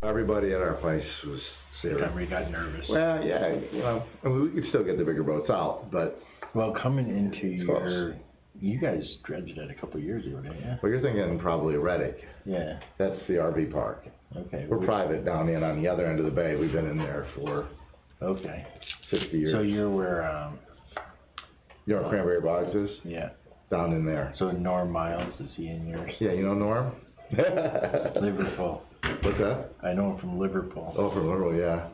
Everybody at our place was serious. Everybody got nervous. Well, yeah, you know, I mean, we could still get the bigger boats out, but. Well, coming into Close. you guys dredged that a couple of years ago, didn't you? Well, you're thinking probably Reddick. Yeah. That's the RV park. Okay. We're private down in on the other end of the bay. We've been in there for. Okay. 60 years. So you're where, You know where Cranberry Bogs is? yeah. Down in there. So Norm Miles, is he in yours? Yeah, you know Norm? Liverpool. What's that? I know him from Liverpool. Oh, from Liverpool, yeah.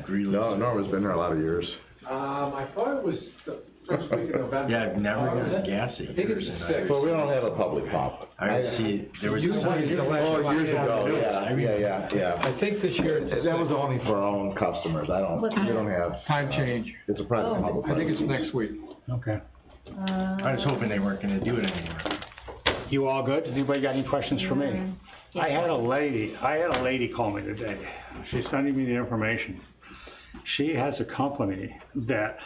Really? No, Norm has been there a lot of years. I thought it was the first week of November. Yeah, I've never got gas at I think yours. it's and six. Well, we don't have a public pump. I see, there was. You wanted to let- Oh, years ago, yeah. I think this year it's That was only for our own customers. We don't have. time change. It's a private public. I think it's next week. Okay. I was hoping they weren't gonna do it anymore. You all good? Anybody got any questions for me? Yeah. I had a lady call me today. She's sending me the information. She has a company that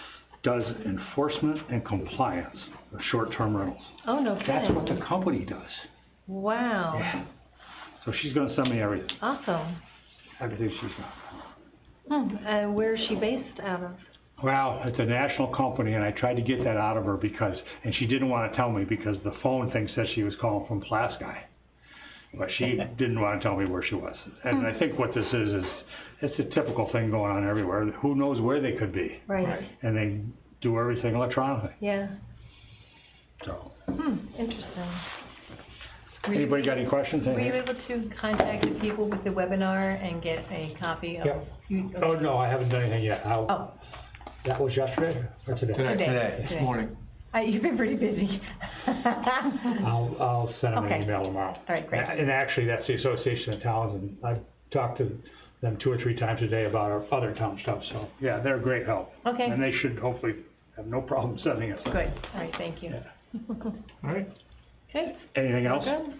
does enforcement and compliance of short-term rentals. Oh, no That's what kidding. the company does. Wow. Yeah. So she's gonna send me everything, Awesome. everything she's done. And where is she based out of? Well, it's a national company, and I tried to get that out of her and she didn't wanna tell me because the phone thing said she was calling from Pulaski. But she didn't wanna tell me where she was. And I think what this is it's a typical thing going on everywhere. Who knows where they could be? Right. And they do everything electronically, Yeah. so. Interesting. Anybody got any questions? Were you able to contact the people with the webinar and get a copy of? Yep. Oh, no, I haven't done anything yet. Oh, That was yesterday or today? today. This morning. You've been pretty busy. I'll send them an Okay. email tomorrow. All right, great. And actually, that's the Association of Towns, and I've talked to them 2 or 3 times a day about our other town stuff, so, yeah, they're a great help. Okay. And they should hopefully have no problem sending it. Good, all right, thank you. Yeah. All right, Okay, anything else? good.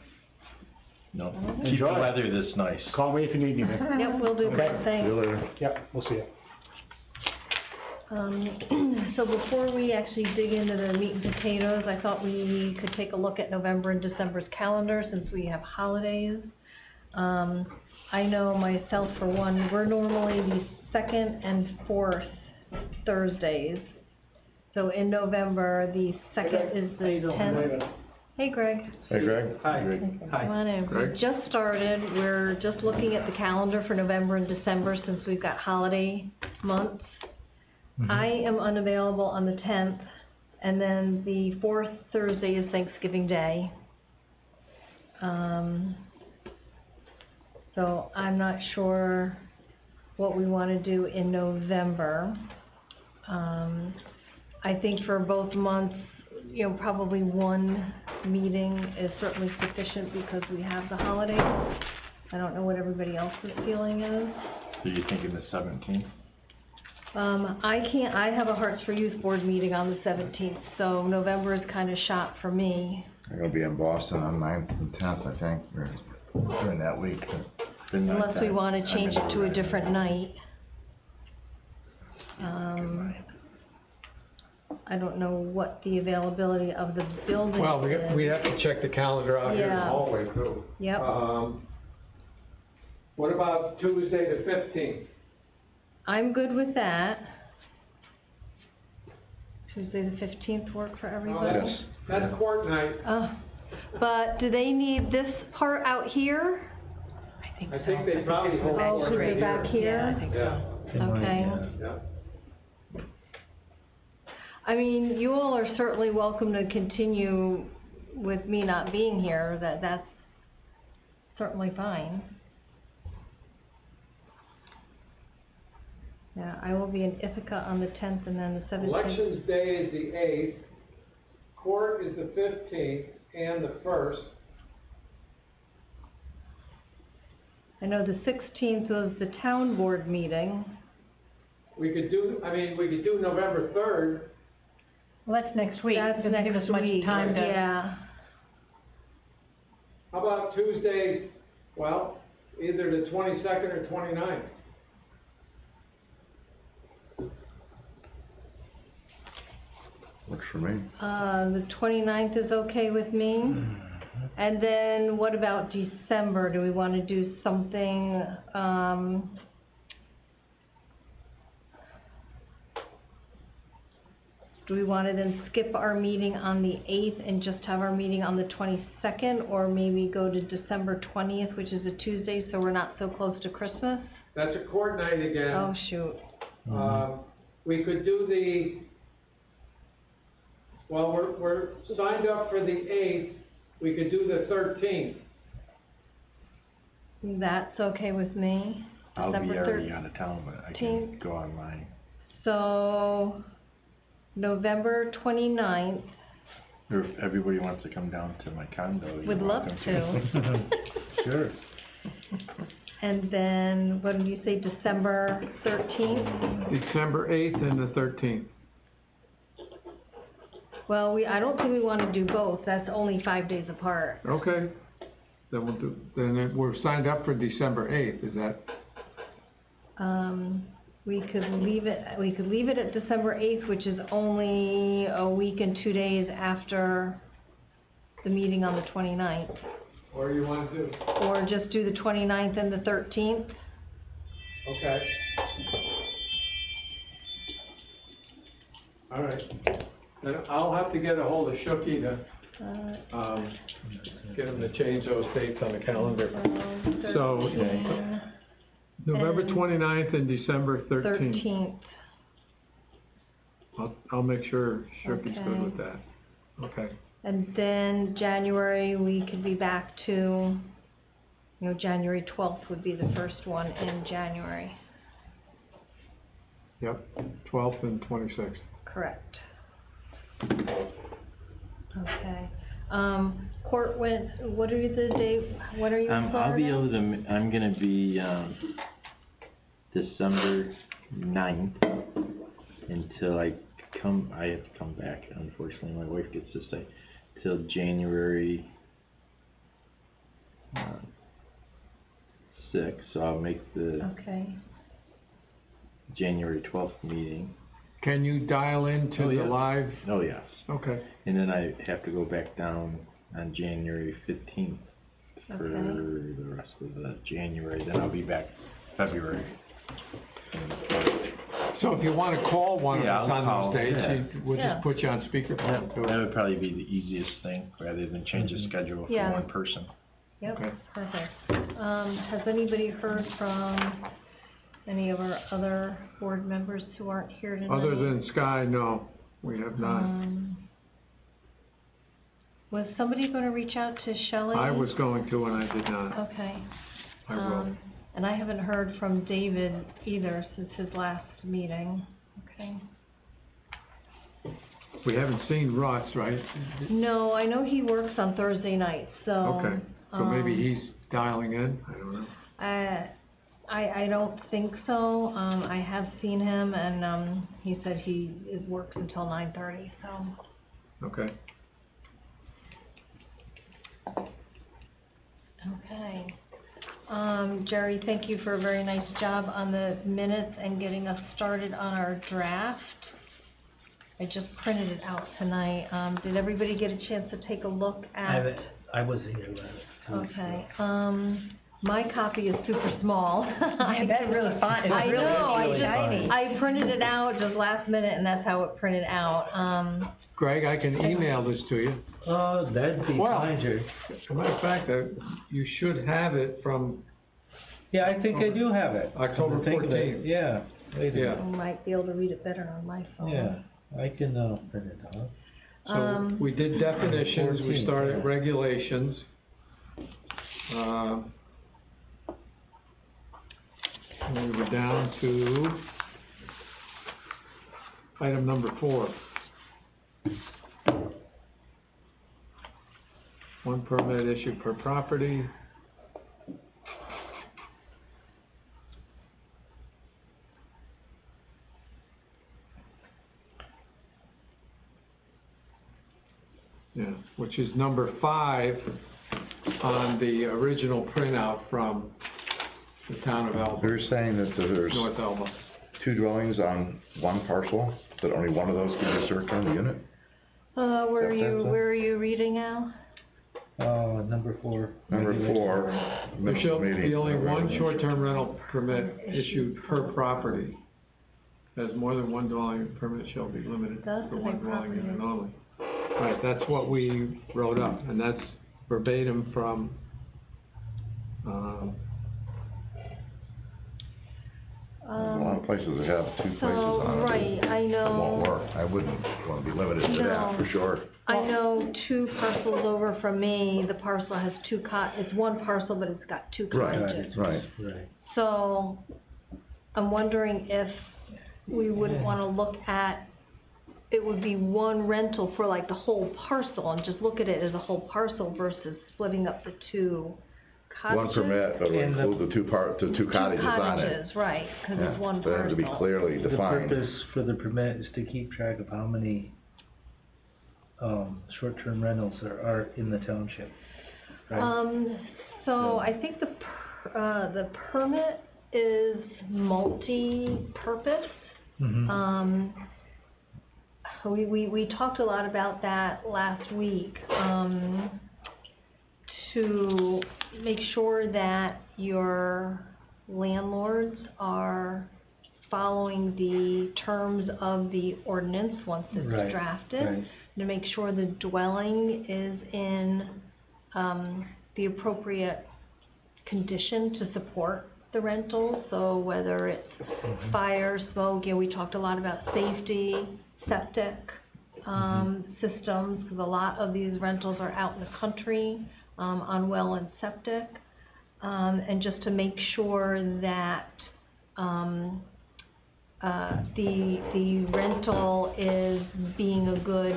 No. Keep the Enjoy. weather this nice. Call me if you need anything. Yep, we'll do the Okay. See same. you later. Yep, we'll see you. So before we actually dig into the meat and potatoes, I thought we could take a look at November and December's calendar since we have holidays. I know myself, for one, we're normally the 2nd and 4th Thursdays. So in November, the 2nd is the 10th. Hey, Greg. Hey, Greg. Hi. Come on in. Greg? We just started. We're just looking at the calendar for November and December since we've got holiday months. I am unavailable on the 10th, and then the 4th Thursday is Thanksgiving Day. So I'm not sure what we want to do in November. I think for both months, you know, probably one meeting is certainly sufficient because we have the holidays. I don't know what everybody else's feeling is. So you're thinking the 17th? I have a Hearts for Youth Board meeting on the 17th, so November is kind of shot for me. I'm gonna be in Boston on 9th and 10th, I think, or during that week. Unless we want to change it to a different night. I don't know what the availability of the building is. Well, we have to check the calendar out here in the Yeah. hallway too. Yep. What about Tuesday the 15th? I'm good with that. Tuesday the 15th work for everybody? Yes. That's court night. But do they need this part out here? I think I so. think they probably hold Oh, court should right be back here? Yeah, I think Yeah, so. Okay. yeah. I mean, you all are certainly welcome to continue with me not being here, that's certainly fine. Yeah, I will be in Ithaca on the 10th and then the 17th. Elections Day is the 8th, court is the 15th and the 1st. I know the 16th was the town board meeting. We could do November 3rd. Well, that's next week. That's Doesn't give us next much week, time to. yeah. How about Tuesday, well, either the 22nd or 29th? Works for me. The 29th is okay with me. And then what about December? Do we wanna do something, do we wanna then skip our meeting on the 8th and just have our meeting on the 22nd? Or maybe go to December 20th, which is a Tuesday, so we're not so close to Christmas? That's a court night again. Oh, shoot. We could do well, we're signed up for the 8th, we could do the 13th. That's okay with me. I'll be December already out of town, but I can 13th. go online. So, November 29th, Or if everybody wants to come down to my condo, you're would love welcome to. Sure. And then, what did you say, December 13th? December 8th and the 13th. Well, I don't think we wanna do both, that's only 5 days apart. Okay, then we're signed up for December 8th, is that? We could leave it at December 8th, which is only a week and 2 days after the meeting on the 29th. Or you want to? Or just do the 29th and the 13th? Okay. All right. Then I'll have to get a hold of Shooky to, get him to change those dates on the calendar. So, November 29th and December 13th. 13th. I'll make sure Shooky's Okay. good with that. Okay. And then January, we could be back to, January 12th would be the first one in January. Yep, 12th and 26th. Correct. Okay. Court what are you what are you in I'll be Florida? able to, I'm gonna be, December 9th until I have to come back, unfortunately, my wife gets to stay, till January, 6th, so I'll make the Okay. January 12th meeting. Can you dial into Oh, the yeah. live? Oh, yes, Okay. and then I have to go back down on January 15th for Okay. the rest of the January, then I'll be back February. So if you wanna call one of Yeah, us I'll on call, those dates, yeah. we'll Yeah. just put you on speakerphone That too. would probably be the easiest thing, rather than change the schedule for Yeah. one person. Yep, Okay. perfect. Has anybody heard from any of our other board members who aren't here tonight? Other than Sky, no, we have not. Was somebody gonna reach out to Shelley? I was going to and I did not. Okay. I will. And I haven't heard from David either since his last meeting. Okay. We haven't seen Russ, right? No, I know he works on Thursday nights, so. Okay, so maybe he's dialing in, I don't know. I don't think so. I have seen him and, he said he works until 9:30, so. Okay. Okay. Jerry, thank you for a very nice job on the minutes and getting us started on our draft. I just printed it out tonight. Did everybody get a chance to take a look at? I wasn't here last. Okay, my copy is super small. I bet it really fun, it's I really, know, really tiny. I printed it out just last minute and that's how it printed out. Greg, I can email this to you. Oh, that'd be Well- fine, Jerry. As a matter of fact, you should have it from, Yeah, I think I do have it. October Come to think of it, 14th. Yeah, wait a Yeah. I minute. might be able to read it better on my phone. Yeah, I can, print it out. so we did definitions, we 14th, started yeah. regulations. We were down to item number 4. One permit issued per property. Yeah, which is number 5 on the original printout from the town of Elba, They're saying that there's North Elba. 2 dwellings on one parcel, that only one of those can be served on the unit? Where That's it. are you reading, Al? Number 4. Number 4. There shall meeting. be only one short-term rental permit issued per property. As more than one dwelling permit shall be limited Does to say one dwelling property. unit only. Right, that's what we wrote up, and that's verbatim from, A lot of places that have 2 places on it. right, I It won't know, work. I wouldn't wanna be limited to that, for No. sure. I know 2 parcels over from me, the parcel has 2 it's one parcel, but it's got 2 cottages. Right. Right. So, I'm wondering if we wouldn't wanna look at, it would be one rental for like the whole parcel, and just look at it as a whole parcel versus splitting up the 2 cottages. One permit, but And the- include the 2 cottages on it. 2 cottages, right, 'cause Yeah, it's one but it has to be parcel. clearly The defined. purpose for the permit is to keep track of how many, short-term rentals are in the township, right? So I think the permit is multi-purpose. Mhm. We talked a lot about that last week, to make sure that your landlords are following the terms of the ordinance once it's Right, drafted. right. To make sure the dwelling is in, the appropriate condition to support the rental, so whether it's fire, smoke, we talked a lot about safety, septic, systems, 'cause a lot of these rentals are out in the country, on well and septic, and just to make sure that, the rental is being a good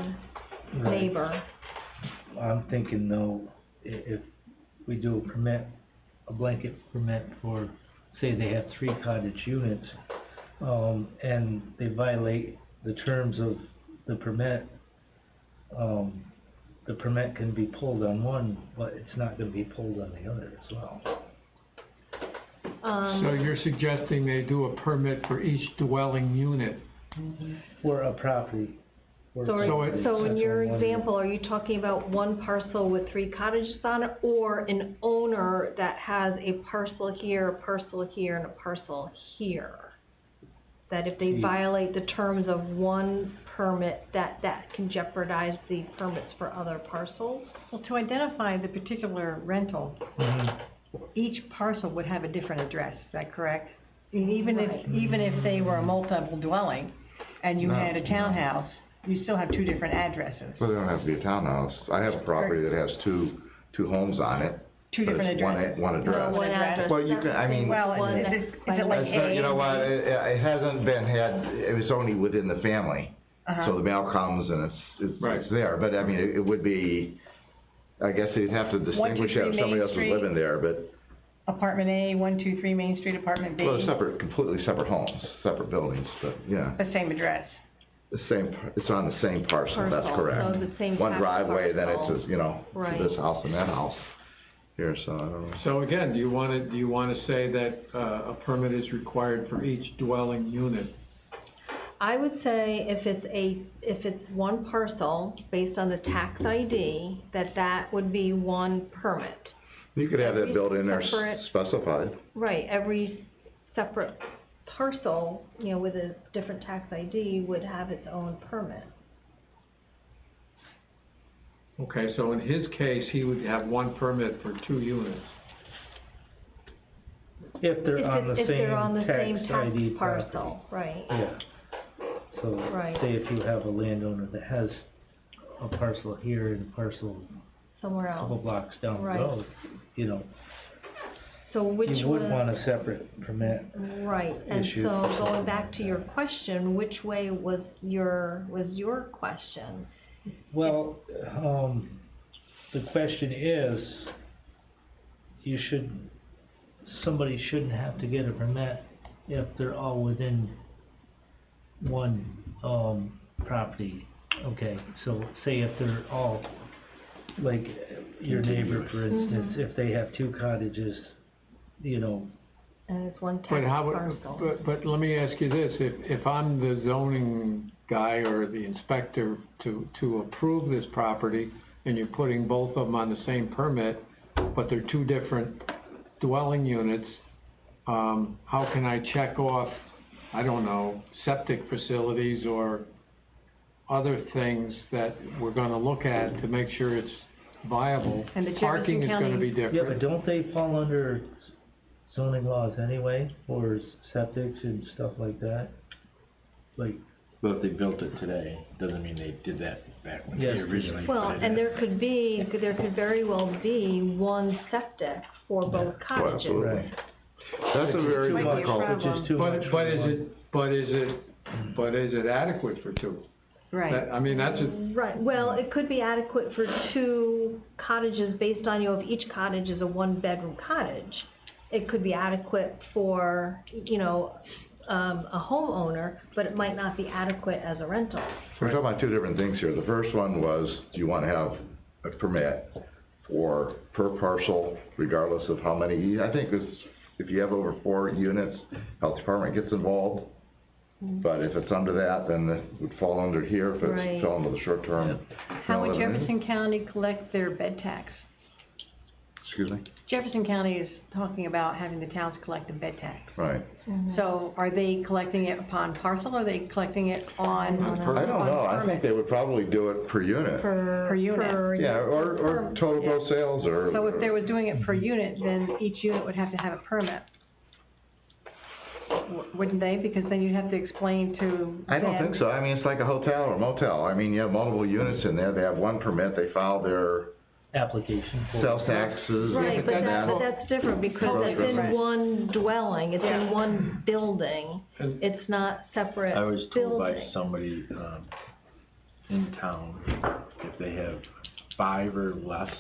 Right. neighbor. I'm thinking though, if we do a permit, a blanket permit for, say they have 3 cottage units, and they violate the terms of the permit can be pulled on one, but it's not gonna be pulled on the other as well. so you're suggesting they do a permit for each dwelling unit? For a property. for a property, So in that's your on one example, are you talking about one parcel with 3 cottages on it, or an owner that has a parcel here, a parcel here, and a parcel here? That if they Yeah. violate the terms of one permit, that can jeopardize the permits for other parcels? Well, to identify the particular rental, Mhm. each parcel would have a different address, is that correct? I mean, even Right. if they were a multiple dwelling, and you No, had a no. townhouse, you still have 2 different addresses. So they don't have to be a townhouse. I have a property that has two homes on it. 2 but different it's addresses. one address. No, one address. Well, you can- I mean- Well, One is next it by like That's not- A you know and what, B? it hasn't been it was only within the family. Uh-huh. So the mail comes and Right. it's there, but I mean, it would be, I guess you'd have to distinguish it 123 if somebody Main else was Street. living there, but, Apartment A, 123 Main Street, Apartment B, well, they're separate, completely separate homes, separate buildings, but, yeah. the same address. It's on the same parcel, that's Parcel, correct. so the same One tax driveway, then it's parcel. just, you know, Right. this house and that house here, so I don't know. So again, do you wanna say that, a permit is required for each dwelling unit? I would say if it's one parcel, based on the tax ID, that would be one permit. You could have that built in there Separate- specified. Right, every separate parcel, with a different tax ID would have its own permit. Okay, so in his case, he would have one permit for 2 units. If they're on the If they're on the same same tax tax ID property. parcel, right. Yeah. So, Right. say if you have a landowner that has a parcel here and a parcel Somewhere a couple else. blocks down the Right. road, So which you would one? want a separate permit. Right, and issue so for going something back like to your question, which way was your question? Well, the question is, somebody shouldn't have to get a permit if they're all within one, property. Okay, so say if they're all, like, your neighbor, for instance, if they have 2 cottages, And it's one But tax how, parcel. but let me ask you this, if I'm the zoning guy or the inspector to approve this property, and you're putting both of them on the same permit, but they're two different dwelling units, how can I check off, I don't know, septic facilities or other things that we're gonna look at to make sure it's viable? And the Jefferson Parking is gonna be County- Yeah, but different. don't they fall under zoning laws anyway, for septics and stuff like that? Like, But if they built it today, doesn't mean they did that back when they Yes. originally Well, put it and in. there could very well be one septic for both cottages. absolutely. right. That's a very Might be a difficult, problem. Which is too much. But is it adequate for two? Right. I mean, that's a, Right, well, it could be adequate for two cottages based on, if each cottage is a one-bedroom cottage. It could be adequate for, a homeowner, but it might not be adequate as a rental. we're talking about two different things here. The first one was, do you wanna have a permit for, per parcel, regardless of how many, I think this, if you have over 4 units, health department gets involved. But if it's under that, then it would fall under here, if Right. it's fell under the short term. How would rental. Jefferson County collect their bed tax? Excuse me? Jefferson County is talking about having the towns collect a bed tax. Right. So are they collecting it upon parcel, or are they collecting it on? I don't know, I think they would probably do it per unit. Per unit. Yeah, or total gross sales, or. So if they were doing it per unit, then each unit would have to have a permit. Wouldn't they? Because then you'd have to explain to I don't them- think so, I mean, it's like a hotel or motel, I mean, you have multiple units in there, they have one permit, they file their Application for. sales taxes. Right, but but that's- that's different, because Gross it's in revenue. one dwelling, it's in one building, And- it's not separate I was told by buildings. somebody, in town, if they have 5 or less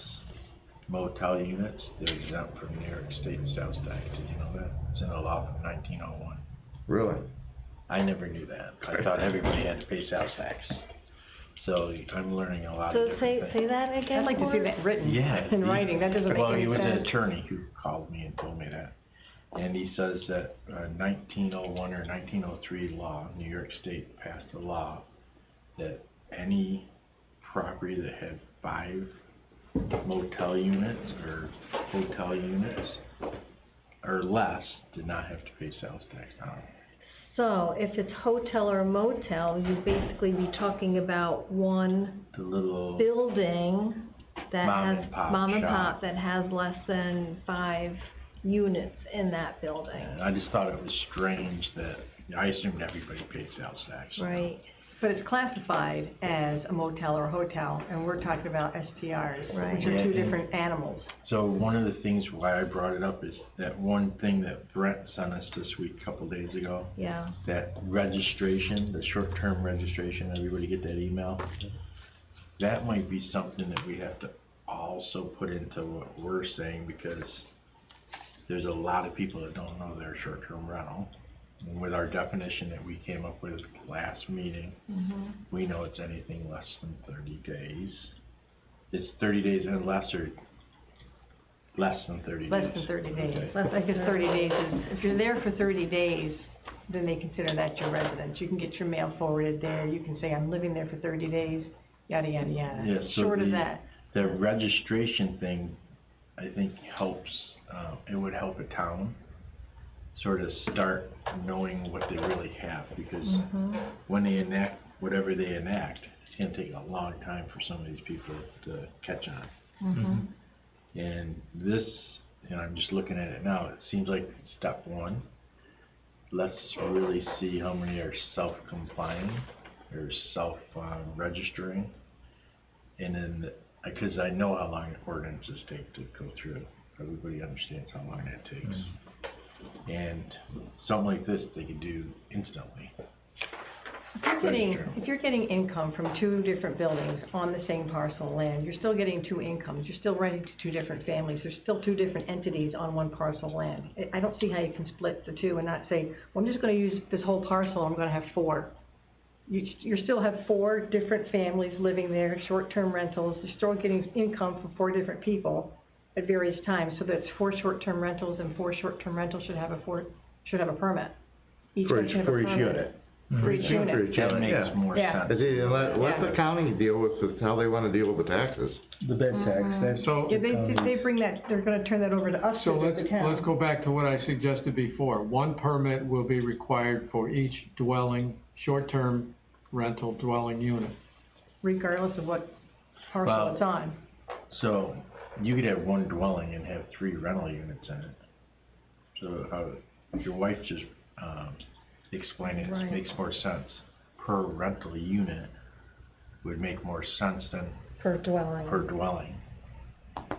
motel units, they're exempt from New York State sales tax. Did you know that? It's in a law from 1901. Really? I never knew that. I thought everybody had to pay sales tax. So I'm learning a lot So of different things. say that again, I'd like to see Forrest? that written, Yeah. in writing, that doesn't make Well, he any was an sense. attorney who called me and told me that. And he says that 1901 or 1903 law, New York State passed a law that any property that had 5 motel units or hotel units or less did not have to pay sales tax on it. So, if it's hotel or motel, you'd basically be talking about one The little, building that Mom has, and pop mom and shop. pop, that has less than 5 units in that building. and I just thought it was strange that, I assumed everybody paid sales tax. Right, But it's classified as a motel or hotel, and we're talking about STRs, Right. which are Yeah, two and- different animals. So one of the things why I brought it up is that one thing that Brent sent us this week, a couple days ago, yeah. that registration, the short-term registration, everybody get that email? That might be something that we have to also put into what we're saying, because there's a lot of people that don't know their short-term rental. And with our definition that we came up with last meeting, we know it's anything less than 30 days. It's 30 days and less, or less than 30 days? Less than 30 days. Okay. I guess 30 days is, if you're there for 30 days, then they consider that your residence. You can get your mail forwarded there, you can say, I'm living there for 30 days, yada, yada, yada. Yeah, so Short of the- that, The registration thing, I think helps, it would help a town sort of start knowing what they really have, because when they enact whatever they enact, it's gonna take a long time for some of these people to catch on. And this, I'm just looking at it now, it seems like step 1, let's really see how many are self-complying or self-registering. And then, because I know how long ordinances take to go through, everybody understands how long that takes. And something like this, they could do instantly. if you're getting income from 2 different buildings on the same parcel of land, you're still getting 2 incomes, you're still renting to 2 different families, there's still 2 different entities on one parcel of land. I don't see how you can split the 2 and not say, well, I'm just gonna use this whole parcel, I'm gonna have 4. You still have 4 different families living there, short-term rentals, you're still getting income from 4 different people at various times, so that's 4 short-term rentals, and 4 short-term rentals should have a permit. Each one should have a For each permit. unit. for each For unit. each That unit, makes yeah. more Yeah. sense. Let the county deal with how they wanna deal with the taxes. The bed tax, that's. So- Yeah, they bring that, they're gonna turn that over to us, So to the town. let's go back to what I suggested before. One permit will be required for each dwelling, short-term rental dwelling unit. Regardless of what parcel Well- it's on. So, you could have one dwelling and have 3 rental units in it. So, your wife just, explained it, Right. it makes more sense. Per rental unit would make more sense than Per dwelling. per dwelling.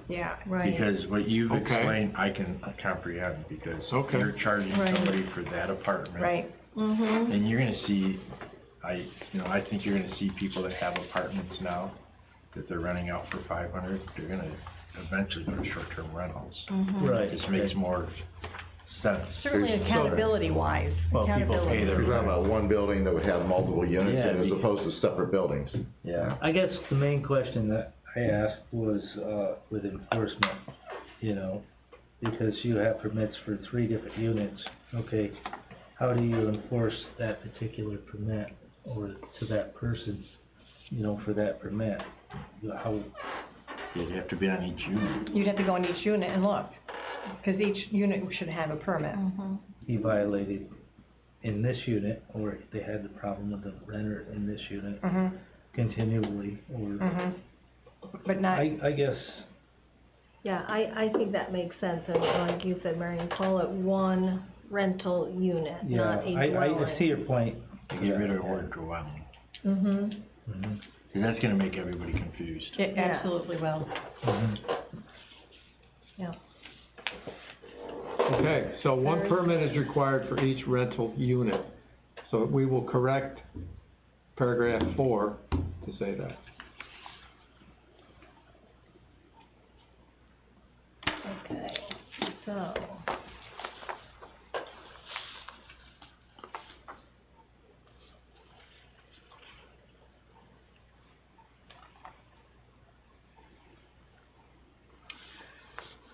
Yeah. Right. Because what you've Okay. explained, I can comprehend, because Okay. you're charging Right. somebody for that apartment. Right. Mm-hmm. And you're gonna see, I think you're gonna see people that have apartments now, that they're renting out for 500, they're gonna eventually go to short-term rentals. Mm-hmm. Right. It just makes more sense. Certainly accountability wise, Well, people pay accountability. their You're talking about one building that would have multiple units Yeah, in as because- opposed to separate buildings. Yeah. I guess the main question that I asked was, with enforcement, you know, because you have permits for 3 different units, okay, how do you enforce that particular permit, or to that person, you know, for that permit? How, It'd have to be on each unit. You'd have to go in each unit and look, cause each unit should have a permit. Mm-hmm. he violated in this unit, or they had the problem with the renter in this unit Mm-hmm, continually, or, mm-hmm. But not, I guess, Yeah, I think that makes sense, and like you said, Marion, call it one rental unit, yeah, not a dwelling. I see your point. To get rid of the word dwelling, Mm-hmm. Mhm. 'cause that's gonna make everybody confused. it absolutely will. Mhm. Yeah. Okay, so one permit is required for each rental unit. So we will correct paragraph 4 to say that. Okay, so.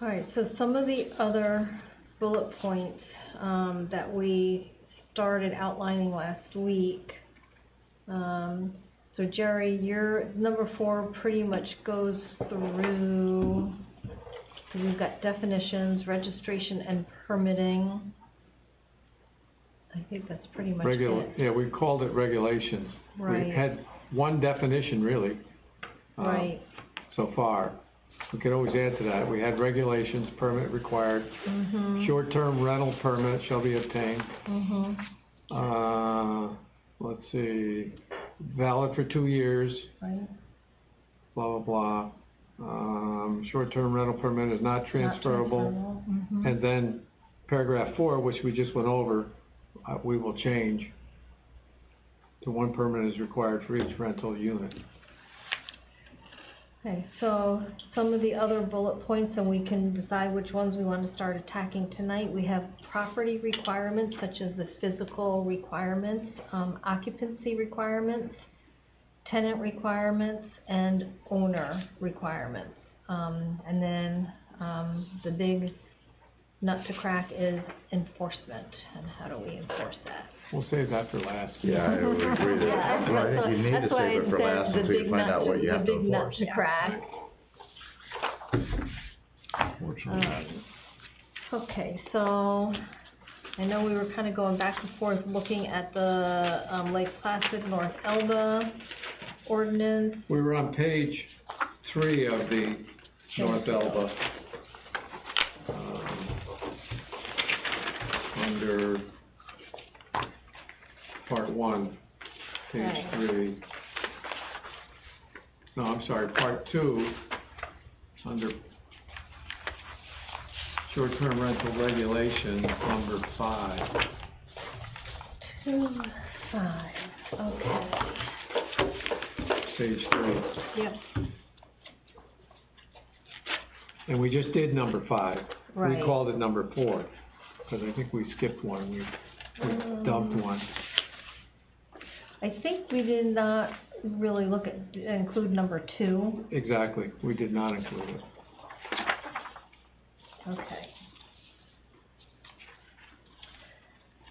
Alright, so some of the other bullet points, that we started outlining last week. So Jerry, your number 4 pretty much goes through, so we've got definitions, registration and permitting. I think that's pretty much it. Yeah, we called it regulations. Right. We had one definition really, Right, so far. We could always add to that. We had regulations, permit required, mhm, short-term rental permit shall be obtained. mhm, Let's see, valid for 2 years, right, blah, blah, blah. Short-term rental permit is not not transferable. mhm. And then paragraph 4, which we just went over, we will change to one permit is required for each rental unit. Okay, so some of the other bullet points, and we can decide which ones we want to start attacking tonight. We have property requirements, such as the physical requirements, occupancy requirements, tenant requirements, and owner requirements. And then, the big nut to crack is enforcement, and how do we enforce that? We'll save that for last. Yeah, I would agree that, Yeah, well, I think you need to that's why save it for I said last the until you big find nut out what you have to The big nut enforce. to crack. Okay, so, I know we were kinda going back and forth looking at the, Lake Placid, North Elba ordinance. We were on page 3 of the North Elba. Under part 1, page Okay. 3. No, I'm sorry, part 2, under short-term rental regulations, number 5. 2-5, okay, Page 3. yep, And we just did number 5. right. We called it number 4, because I think we skipped one, we dumped one. I think we did not really include number 2, Exactly, we did not include it. okay.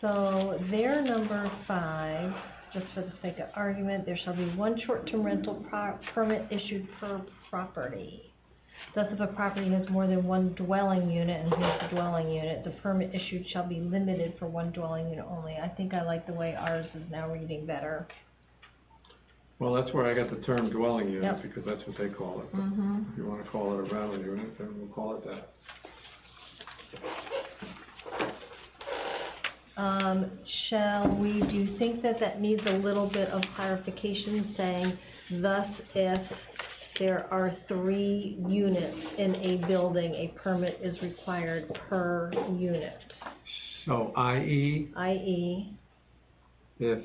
So their number 5, just for the sake of argument, there shall be one short-term rental permit issued per property. Thus, if a property has more than one dwelling unit, and here's the dwelling unit, the permit issued shall be limited for one dwelling unit only. I think I like the way ours is now reading better. Well, that's where I got the term dwelling unit, Yep. because that's what they call it. Mm-hmm. If you wanna call it a rental unit, then we'll call it that. Do you think that that needs a little bit of clarification, saying, thus, if there are 3 units in a building, a permit is required per unit, So, i.e., i.e., if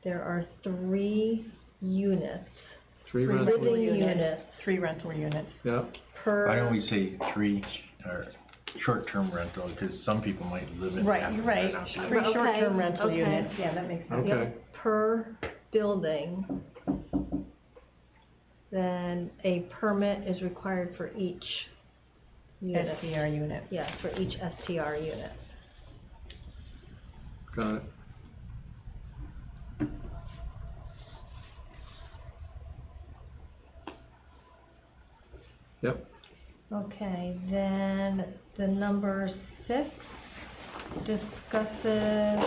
there are 3 units, three Three rental, rental living units. units Three rental units. yeah, per. Why don't we say 3, or short-term rental, because some people might live in. Right, you're right. Outside. Three Okay, short-term rental okay. units, yeah, that makes sense. okay. Yep, per building, then a permit is required for each unit. SDR unit. Yes, for each STR unit. Got it. Yep, Okay, then the number 6 discusses,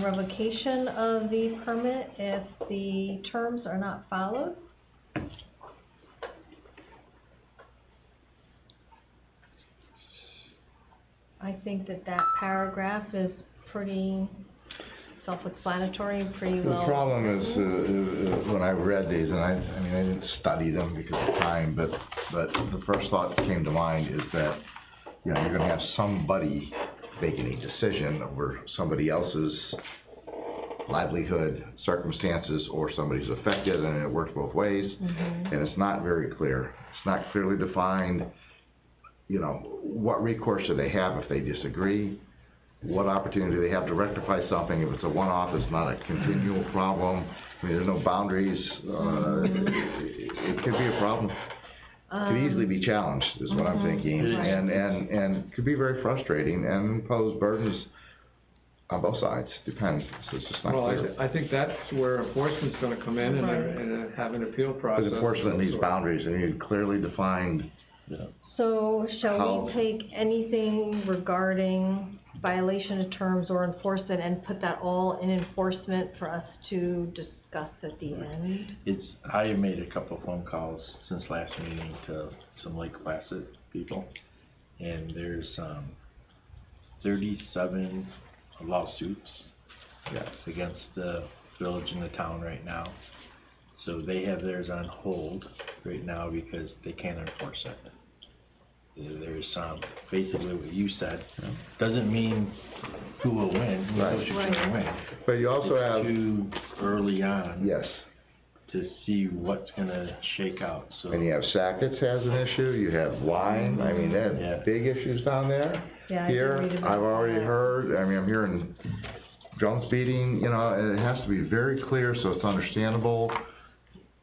revocation of the permit if the terms are not followed. I think that that paragraph is pretty self-explanatory and pretty well. The problem is, when I read these, and I mean, I didn't study them because of time, but the first thought that came to mind is that, you know, you're gonna have somebody making a decision over somebody else's livelihood, circumstances, or somebody's affected, and it works both ways. Mhm. And it's not very clear. It's not clearly defined, you know, what recourse do they have if they disagree? What opportunity do they have to rectify something if it's a one-off, it's not a continual problem? I mean, there's no boundaries, it could be a problem. Could easily be challenged, is what I'm thinking, right. and could be very frustrating and pose burdens on both sides, depends, so it's just not well, clear. I think that's where enforcement's gonna come in and, Right. and have an appeal process. Because enforcement needs boundaries, and you need clearly defined, So, shall How- we take anything regarding violation of terms or enforcement and put that all in enforcement for us to discuss at the end? I made a couple phone calls since last meeting to some Lake Placid people, and there's, 37 lawsuits against the village and the town right now. So they have theirs on hold right now because they can't enforce it. There's, basically what you said, doesn't mean who will win, who Right. knows who's gonna win. but you also It's have, too early on yes, to see what's gonna shake out, so. and you have Sackett's has an issue, you have Lyme, I mean, they Yeah. have big issues down there. Yeah, I did Here, read about I've already that. heard, I mean, I'm hearing drone speeding, you know, and it has to be very clear so it's understandable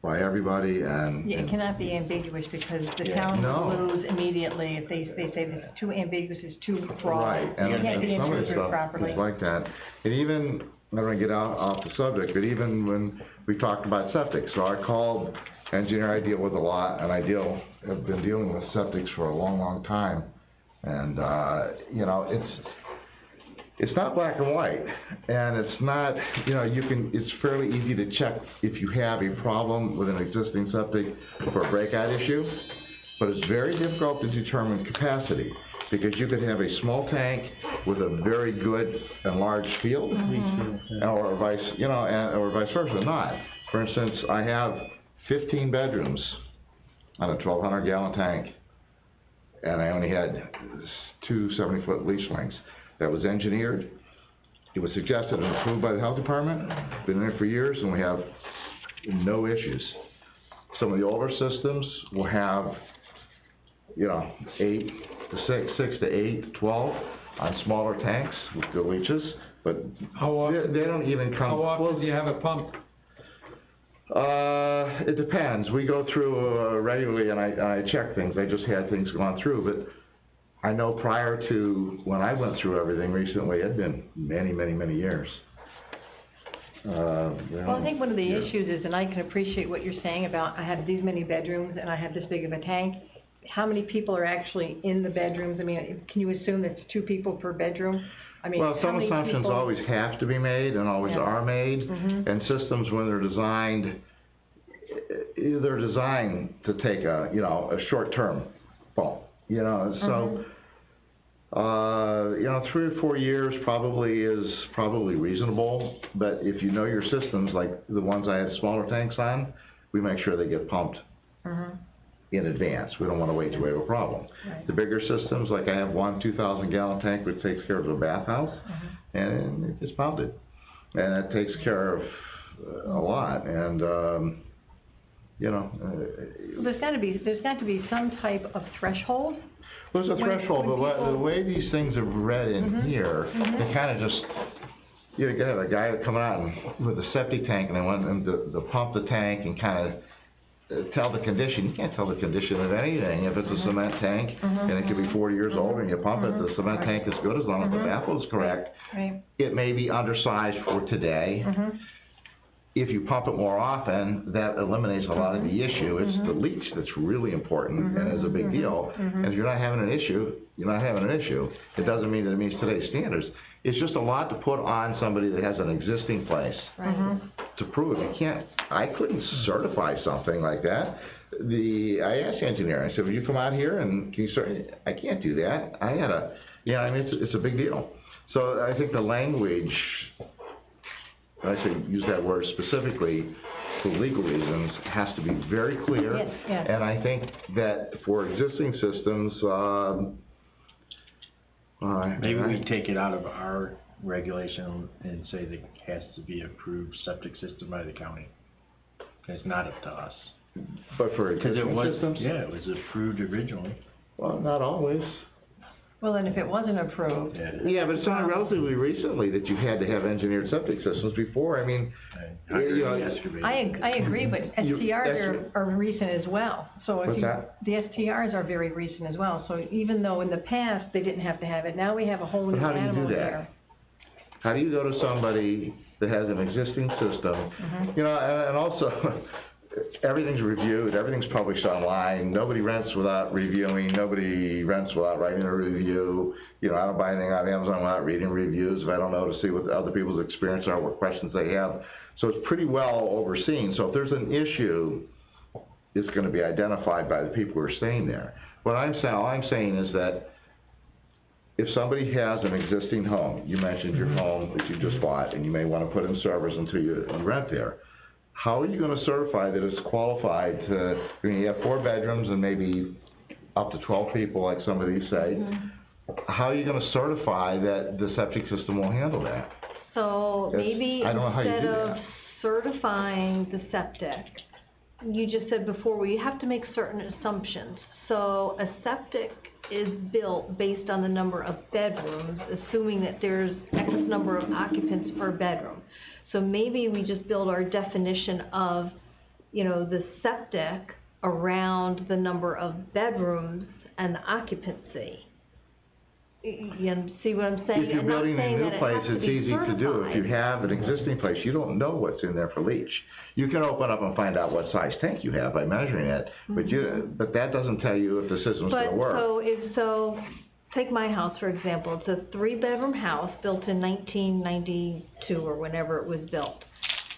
by everybody, and. Yeah, it cannot be ambiguous, because the Yeah. town No. will lose immediately if they say this is too ambiguous, it's too broad. Right, and It can't be some of the interpreted stuff properly. is like that. And even, I'm gonna get off the subject, but even when we talked about septic, so I called engineer I deal with a lot, and have been dealing with septics for a long, long time. And, you know, it's not black and white, and it's not, you know, it's fairly easy to check if you have a problem with an existing septic for a breakout issue, but it's very difficult to determine capacity, because you could have a small tank with a very good and large field, or vice, you know, or vice versa, not. For instance, I have 15 bedrooms on a 1,200 gallon tank, and I only had 2 70-foot leach lengths. That was engineered, it was suggested and approved by the health department, been there for years, and we have no issues. Some of the older systems will have, you know, 8 to 6 to 8, 12 on smaller tanks with good leaches, but How often, they don't even come how close. often do you have it pumped? It depends. We go through regularly, and I check things. I just had things gone through, but I know prior to when I went through everything recently, it'd been many, many, many years. Well, I think one of the yeah. issues is, and I can appreciate what you're saying about, I have these many bedrooms and I have this big of a tank. How many people are actually in the bedrooms? I mean, can you assume it's 2 people per bedroom? I mean, Well, how some many assumptions people- always have to be made and always Yeah. are made, and systems, when they're designed, they're designed to take a, you know, a short-term fall, you know, so, 3 or 4 years probably is reasonable, but if you know your systems, like the ones I had smaller tanks on, we make sure they get pumped in advance. We don't wanna wait till we have a problem. Right. The bigger systems, like I have one 2,000 gallon tank which takes care of the bathhouse, and it gets pumped. And it takes care of a lot, and, you know, There's got to be some type of threshold. there's a When- threshold, when but the people- way these things are read in here, they kinda just, you have a guy coming out and, with a septic tank, and they want him to pump the tank and kinda tell the condition. You can't tell the condition of anything. If it's a cement tank, and it could be 40 years old, and you pump it, the cement tank is good as long as the baffle is correct. Right. It may be undersized for today. If you pump it more often, that eliminates a lot of the issue. It's the leach that's really important and is a big deal. And if you're not having an issue, you're not having an issue. It doesn't mean that it meets today's standards. It's just a lot to put on somebody that has an existing place to prove. I couldn't certify something like that. I asked the engineer, I said, will you come out here and can you I can't do that. I mean, it's a big deal. So I think the language, I should use that word specifically for legal reasons, has to be very clear. Yes. And I think that for existing systems, Maybe we take it out of our regulation and say that it has to be approved septic system by the county. It's not up to us. But for Cause it existing was, systems? yeah, it was approved originally. Well, not always. Well, and if it wasn't approved, Yeah, but it's only relatively recently that you had to have engineered septic systems. Before, I mean, you know, I agree, but STRs are recent as well. So if What's you, that? the STRs are very recent as well. So even though in the past they didn't have to have it, now we have a whole new But how do you animal do that? here. how do you go to somebody that has an existing system? You know, and also, everything's reviewed, everything's published online, nobody rents without reviewing, nobody rents without writing a review. You know, I don't buy anything on Amazon without reading reviews, if I don't know, to see what other people's experience are, what questions they have. So it's pretty well overseen, so if there's an issue, it's gonna be identified by the people who are staying there. All I'm saying is that if somebody has an existing home, you mentioned your home that you just bought, and you may wanna put in servers until you rent there. How are you gonna certify that it's qualified to, I mean, you have 4 bedrooms and maybe up to 12 people, like some of these say. How are you gonna certify that the septic system will handle that? So maybe I don't know how you instead do of that. certifying the septic, you just said before, we have to make certain assumptions. So a septic is built based on the number of bedrooms, assuming that there's X number of occupants per bedroom. So maybe we just build our definition of, you know, the septic around the number of bedrooms and the occupancy. You see what I'm saying? If you're I'm not building a saying new that it place, has to it's be easy to do. If you certified. have an existing place, you don't know what's in there for leach. You can open up and find out what size tank you have by measuring it, but that doesn't tell you if the system's gonna work. So take my house, for example. It's a 3-bedroom house built in 1992 or whenever it was built.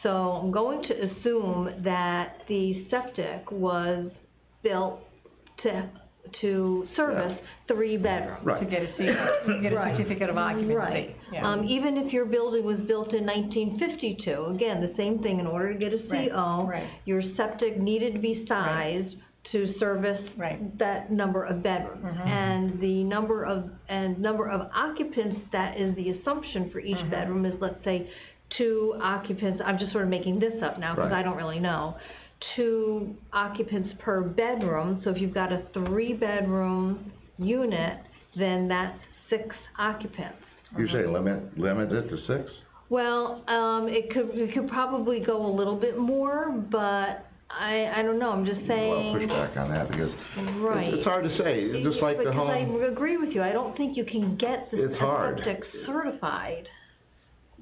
So I'm going to assume that the septic was built to service 3 bedrooms. Right. To get a certificate of occupancy. Right. Yeah. Even if your building was built in 1952, again, the same thing, in order to get a CO, Right. your septic needed to be sized to service Right. that number of bedrooms. And the number of occupants, that is the assumption for each bedroom is, let's say, 2 occupants, I'm just sort of making this up now, because Right. I don't really know. 2 occupants per bedroom, so if you've got a 3-bedroom unit, then that's 6 occupants. You say limit it to 6? Well, it could probably go a little bit more, but, I don't know, I'm just Well, push saying, back on that, because right. it's hard to say, just like the Because I home, agree with you, I don't think you can get the It's hard. septic certified.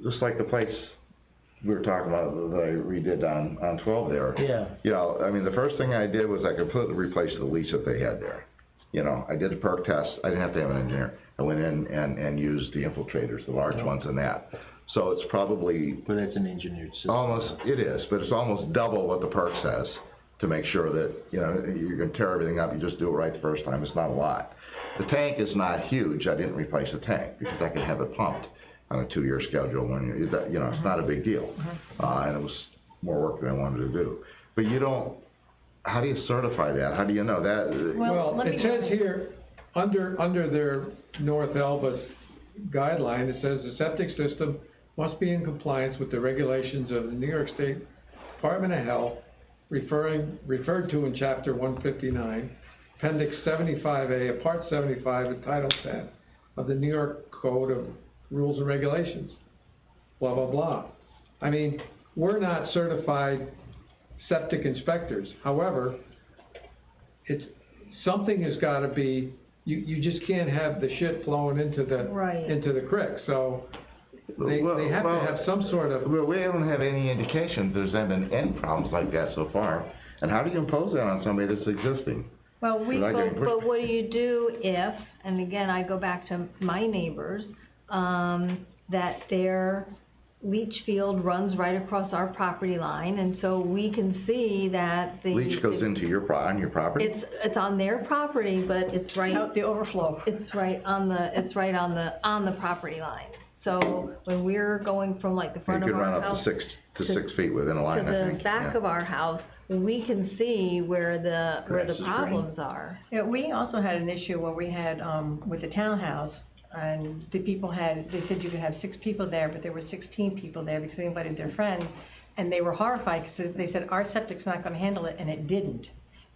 just like the place we were talking about that I redid on 12 there. Yeah. You know, I mean, the first thing I did was I completely replaced the leach that they had there. You know, I did the perk test, I didn't have to have an engineer. I went in and used the infiltrators, the large ones and that. So it's probably But it's an engineered system. almost, it is, but it's almost double what the perk says to make sure that, you know, you're gonna tear everything up, you just do it right the first time, it's not a lot. The tank is not huge, I didn't replace the tank, because I could have it pumped on a 2-year schedule when you know, it's not a big deal. And it was more work than I wanted to do. But you don't, how do you certify that? How do you know that? Well, let it me- says here, under their North Elba guideline, it says the septic system must be in compliance with the regulations of the New York State Department of Health, referred to in chapter 159, appendix 75A, part 75 of Title 10 of the New York Code of Rules and Regulations, blah, blah, blah. I mean, we're not certified septic inspectors, however, something has gotta be, you just can't have the shit flowing into Right. the creek, so they have to have some sort of. Well, we don't have any indication there's been any problems like that so far. And how do you impose that on somebody that's existing? Well, Without getting pushed but what do you do if, and again, I go back to my neighbors, that their leach field runs right across our property line, and so we can see that the. Leach goes into on your property? It's on their property, but it's right. Out the overflow. It's right on the property line. So when we're going from like the You front could of our run house up to 6 feet within a line, I to think. the back yeah. of our house, we can see where the Grass is green. problems are. Yeah, we also had an issue where we had, with the townhouse, and the people they said you could have 6 people there, but there were 16 people there because they invited their friends, and they were horrified because they said, our septic's not gonna handle it, and it didn't.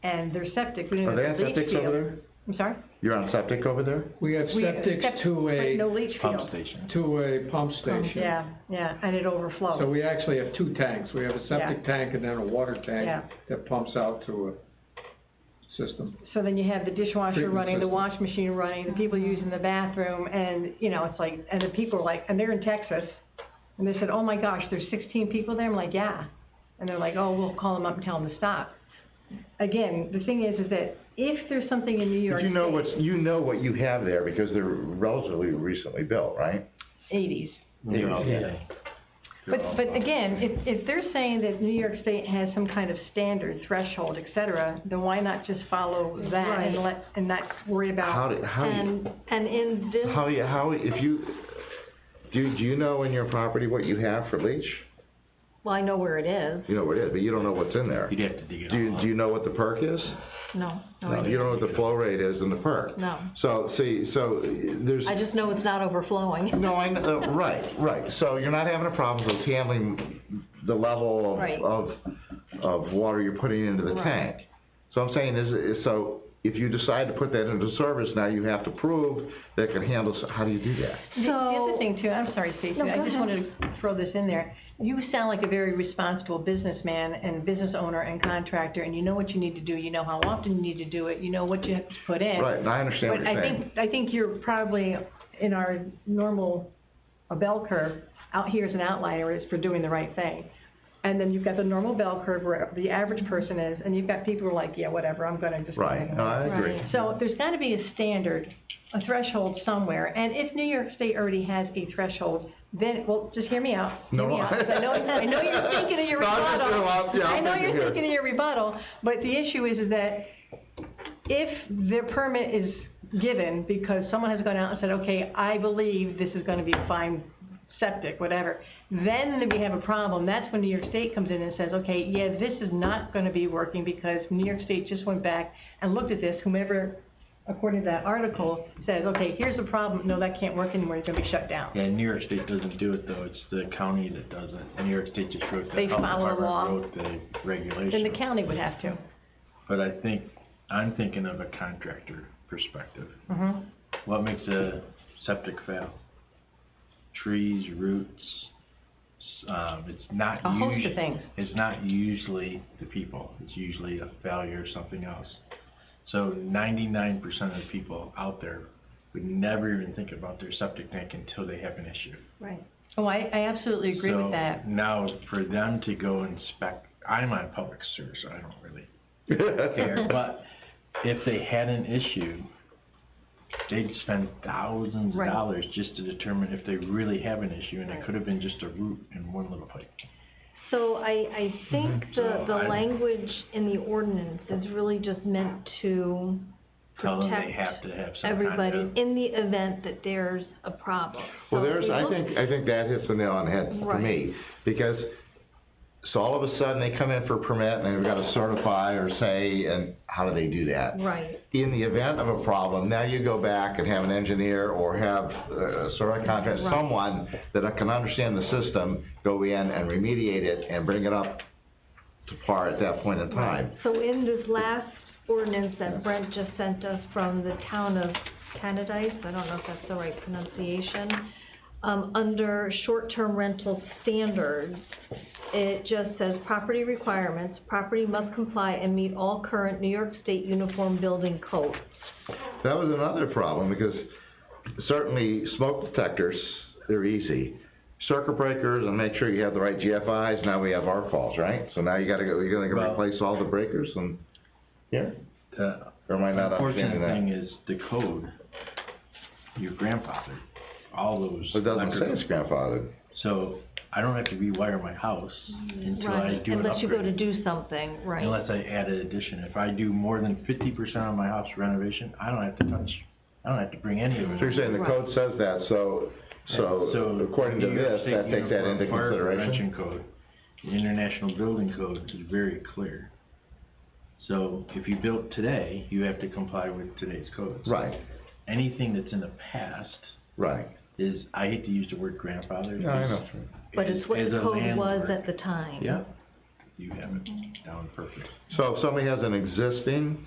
And their septic, we Are didn't they have on a leach septic field. over there? I'm sorry? You're on septic over there? We have septics to But no a, leach Pump field. station. pump station. Yeah, and it overflows. So we actually have 2 tanks, we have a septic tank and then a water Yeah. tank that pumps out to a system. So then you have the dishwasher Treatment running, the system. wash machine running, the people using the bathroom, and, you know, it's like, and the people are like, and they're in Texas, and they said, oh my gosh, there's 16 people there? I'm like, yeah. And they're like, oh, we'll call them up and tell them to stop. Again, the thing is that if there's something in New York But State. you know what you have there because they're relatively recently built, right? 80s. They're all Yeah. day. But again, if they're saying that New York State has some kind of standard threshold, et cetera, then why not just follow that Right. and not worry about. And in this, do you know in your property what you have for leach? well, I know where it is. You know what it is, but you don't know what's in there. You'd have to dig it Do all you know what the perk is? No, no No, idea. you don't know what the flow rate is in the perk. No. So, see, there's. I just know it's not overflowing. No, I know, right. So you're not having a problem with handling the level Right. of water you're putting into the Right. tank. So I'm saying is, so if you decide to put that into service, now you have to prove that it can handle, how do you do that? The other So, thing too, I'm sorry, Stacy, No, I go just ahead. wanted to throw this in there. You sound like a very responsible businessman and business owner and contractor, and you know what you need to do, you know how often you need to do it, you know what you have to put in. Right, and I understand what But you're saying. I think you're probably in our normal, a bell curve, out here is an outlier, is for doing the right thing. And then you've got the normal bell curve where the average person is, and you've got people who are like, yeah, whatever, I'm gonna just. Right, no, I agree. Right. So there's gotta be a standard, a threshold somewhere, and if New York State already has a threshold, then, well, just hear me out. No, Hear me out, 'cause I know you're thinking of your No, I'm just rebuttal. gonna- I'm I know thinking you're here. thinking of your rebuttal, but the issue is that if their permit is given because someone has gone out and said, okay, I believe this is gonna be a fine septic, whatever, then we have a problem. That's when New York State comes in and says, okay, yeah, this is not gonna be working because New York State just went back and looked at this, whomever, according to that article, says, okay, here's the problem, no, that can't work anymore, it's gonna be shut down. Yeah, New York State doesn't do it though, it's the county that does it. New York State just wrote the They health follow law. department wrote the regulation. Then the county would have to. But I'm thinking of a contractor perspective. Mm-hmm. What makes a septic fail? Trees, roots, it's not A host of things. It's not usually the people, it's usually a failure or something else. So 99% of the people out there would never even think about their septic tank until they have an issue. Right. Oh, I absolutely agree with that. So now, for them to go inspect, I'm on public service, so I don't really care, but if they had an issue, they'd spend thousands of Right. dollars just to determine if they really have an issue, and it Right. could have been just a root in one little pipe. So I think So the I- language in the ordinance is really just meant to Tell them they protect have to have some everybody kind of. in the event that there's a problem. Well, So there's, it I looks- think that hits the nail on the head for me, because, so all of a sudden, they come in for a permit, and they've gotta certify or say, and how do they do that? Right, In the event of a problem, now you go back and have an engineer or have sort of contract, Right. someone that can understand the system, go in and remediate it and bring it up to par at that point in time. so in this last ordinance that Brent just sent us from the town of Canadice, I don't know if that's the right pronunciation, under short-term rental standards, it just says property requirements, property must comply and meet all current New York State Uniform Building Code. That was another problem, because certainly smoke detectors, they're easy. Circuit breakers, and make sure you have the right GFIs, now we have our calls, right? So now you're gonna Well- replace all the breakers and, yeah, The or am I not unfortunate understanding thing that? is, the code, your grandfather, all those. It doesn't say electrical- it's grandfathered. So, I don't have to rewire my house until I Right, do an unless you go to upgrade. do something, right. Unless I add an addition. If I do more than 50% of my house renovation, I don't have to bring any of it. So you're saying the code says that, so according to New York this, State that takes that Uniform into Fire consideration? Prevention Code, the International Building Code is very clear. So if you built today, you have to comply with today's codes. Right, Anything that's in the past right. is, I hate to use the word grandfather. Yeah, I know. But it's what as the a code was landlord. at the time. Yeah, you have it down perfect. So if somebody has an existing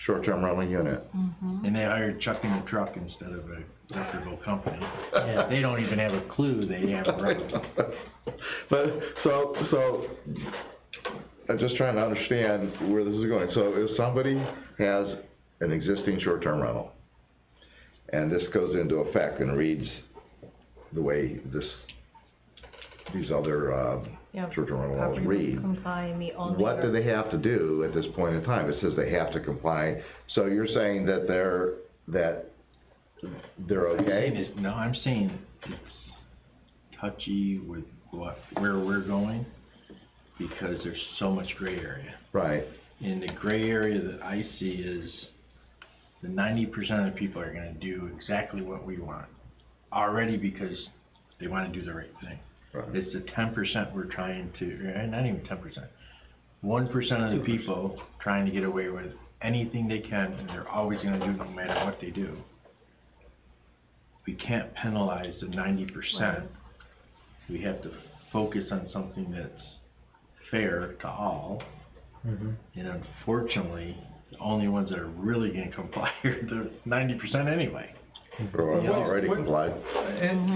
short-term rental unit, Mhm. And they hired Chuck in a truck instead of a reputable company. Yeah. They don't even have a clue they have a road. But, so, I'm just trying to understand where this is going. So if somebody has an existing short-term rental, and this goes into effect and reads the way these other, Yeah, short-term rental laws property read, must comply and meet all New what do York- they have to do at this point in time? It says they have to comply, so you're saying that they're okay? No, I'm saying it's touchy with where we're going, because there's so much gray area. Right, And the gray area that I see is the 90% of the people are gonna do exactly what we want, already, because they wanna do the right thing. right. It's the 10% we're trying to, not even 10%, 1% of the people trying to get away with anything they can, and they're always gonna do no matter what they do. We can't penalize the 90%. We have to focus on something that's fair to all. Mhm. And unfortunately, the only ones that are really gonna comply are the 90% anyway. Or I've already complied. And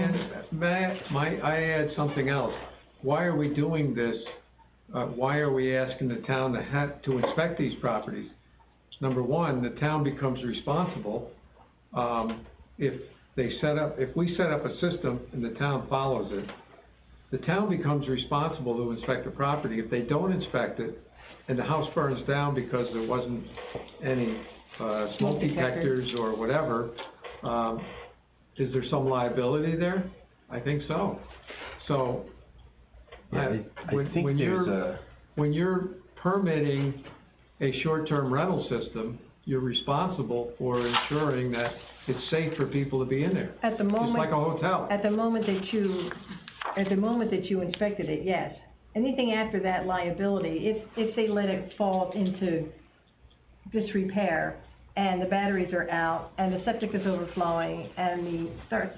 may I add something else? Why are we doing this? Why are we asking the town to inspect these properties? Number one, the town becomes responsible, if we set up a system and the town follows it, the town becomes responsible to inspect the property. If they don't inspect it, and the house burns down because there wasn't any, smoke detectors or whatever, is there some liability there? I think so. So, Yeah, I when think there's you're, when you're permitting a short-term rental system, you're responsible for ensuring that it's safe for people to be in there. At the Just moment. like a hotel. At the moment that you inspected it, yes. Anything after that liability, if they let it fall into disrepair, and the batteries are out, and the septic is overflowing, and starts.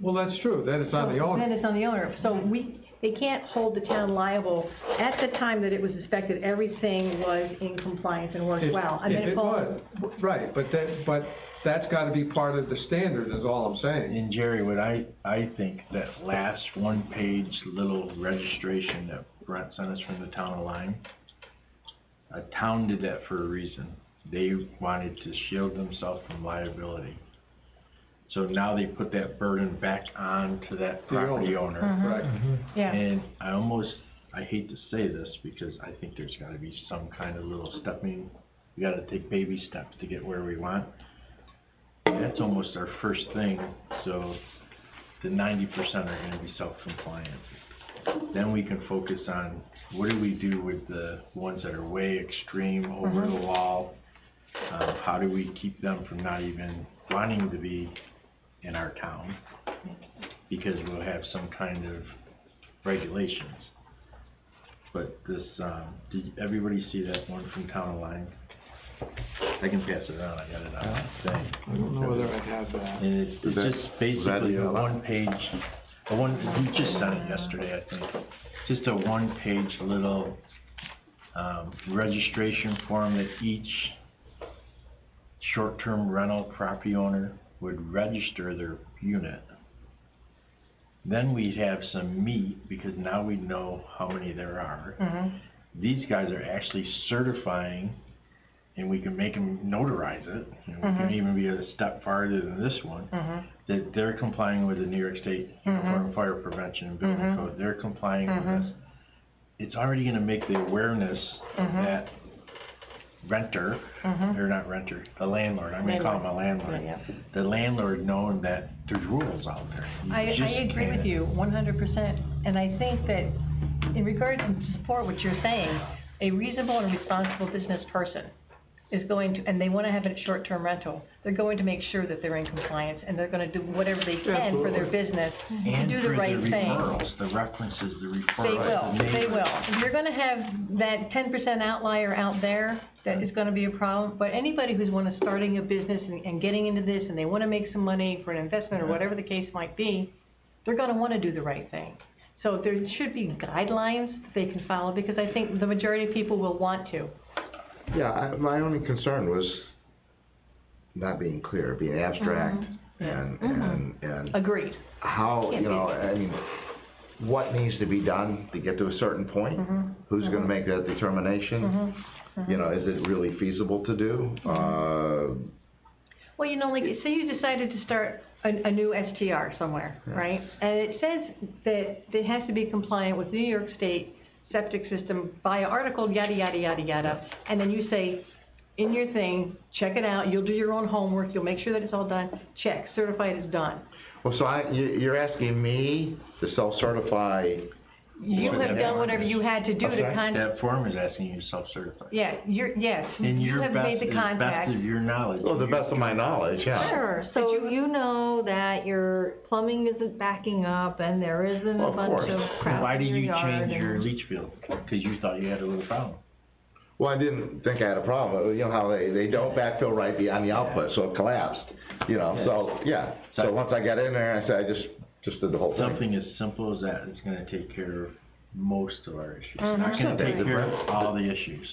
Well, that's true, then it's on the Then owner. it's on the owner. So they can't hold the town liable. At the time that it was inspected, everything was in compliance and worked well, and then it falls. Right, but that's gotta be part of the standard, is all I'm saying. And Jerry, what I think that last one-page little registration that Brent sent us from the town of Lyme, a town did that for a reason. They wanted to shield themselves from liability. So now they put that burden back on to that property owner. Right. Yeah. And I hate to say this, because I think there's gotta be some kind of little stepping, we gotta take baby steps to get where we want. That's almost our first thing, so the 90% are gonna be self-compliant. Then we can focus on, what do we do with the ones that are way extreme, over the wall? How do we keep them from not even wanting to be in our town? Because we'll have some kind of regulations. But this, did everybody see that one from Town of Lyme? I can pass it around, I got it on my thing. I don't know whether I have that. And it's Was that- just basically a was that- one-page, he just sent it yesterday, I think. Just a one-page little, registration form that each short-term rental property owner would register their unit. Then we'd have some meat, because now we know how many there are. These guys are actually certifying, and we can make them notarize it, and we can even be a step farther than this one, that they're complying with the New York State Department of Fire Prevention and Building Code, they're complying with this. It's already gonna make the awareness of that renter, or not renter, the landlord, I'm gonna call him a landlord. The landlord knowing that there's rules out there. I You just agree with can't- you 100%, and I think that in regards to support what you're saying, a reasonable and responsible business person is going to, and they wanna have a short-term rental, they're going to make sure that they're in compliance, and they're gonna do whatever they can for their business to And do the through right the thing. referrals, the references, the referrals, They will, the they neighbors. will. You're gonna have that 10% outlier out there that is gonna be a problem, but anybody who's starting a business and getting into this, and they wanna make some money for an investment or whatever the case might be, they're gonna wanna do the right thing. So there should be guidelines that they can follow, because I think the majority of people will want to. Yeah, my only concern was not being clear, being abstract, and Agreed. how, Can't you know, I mean, what needs to be done to get to a certain point? Who's gonna make that determination? You know, is it really feasible to do? Well, you know, like, say you decided to start a new STR somewhere, right? And it says that it has to be compliant with New York State septic system by article, yada, yada, yada, yada. And then you say, in your thing, check it out, you'll do your own homework, you'll make sure that it's all done, check, certified it's done. Well, so you're asking me to self-certify? You have done whatever you had to do to Okay. contact, That form is asking you to self-certify. yes, In you your have best, made the as contact. best of your knowledge. Well, the you're best of my doing- knowledge, yeah. Sure, But so you know that your plumbing isn't backing up and there isn't Well, a of bunch course. of crap Why in did your you yard change your and- leach field? Cause you thought you had a little problem. Well, I didn't think I had a problem, you know how they don't backfill right on the output, so it collapsed, you know, so, yeah. So once I got in there, I said, I just did the whole thing. Something as simple as that is gonna take care of most of our issues. Not Sent gonna it, take did care Brent? of all the issues.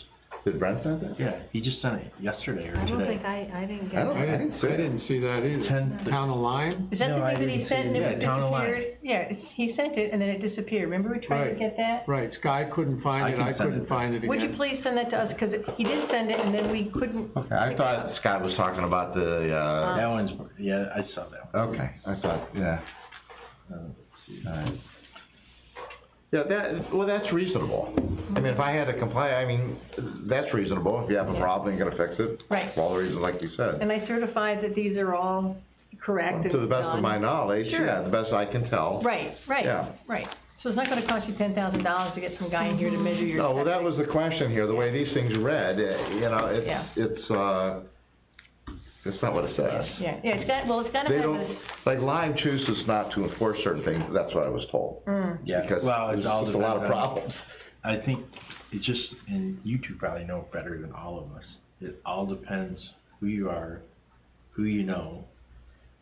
Did Brent send that? Yeah, he just sent it yesterday or I don't today. think I didn't I get don't- that. I didn't see I it. didn't see that either. Town of Lyme? Is that No, the I thing that he didn't sent and see it it. Yeah, Town of Lyme. disappeared? Yeah, he sent it and then it disappeared, remember we tried to Right. get that? Right, Sky couldn't find I it, can I send couldn't it. find it again. Would you please send that to us, because he did send it and then we couldn't. Okay, I thought Scott was talking about the, That one's, yeah, I saw that one. okay, I thought, yeah, Let's see. alright. Yeah, that's reasonable. I mean, if I had to comply, I mean, that's reasonable. If you have a problem, you're gonna fix it. Right. For all the reasons like you said. And I certified that these are all correct and To the best of done. my knowledge, Sure. yeah, the best I can tell. Right, Yeah. right. So it's not gonna cost you $10,000 to get some guy in here to measure your. No, well, that septic. was the question here, the way these things read, you know, Yeah. it's not what it says. Yeah, it's gotta They have don't, a, like Lyme chooses not to enforce certain things, that's what I was told. Yeah, Because well, there's it's all just a lot of depends on- problems. I think it just, and you two probably know better than all of us, it all depends who you are, who you know,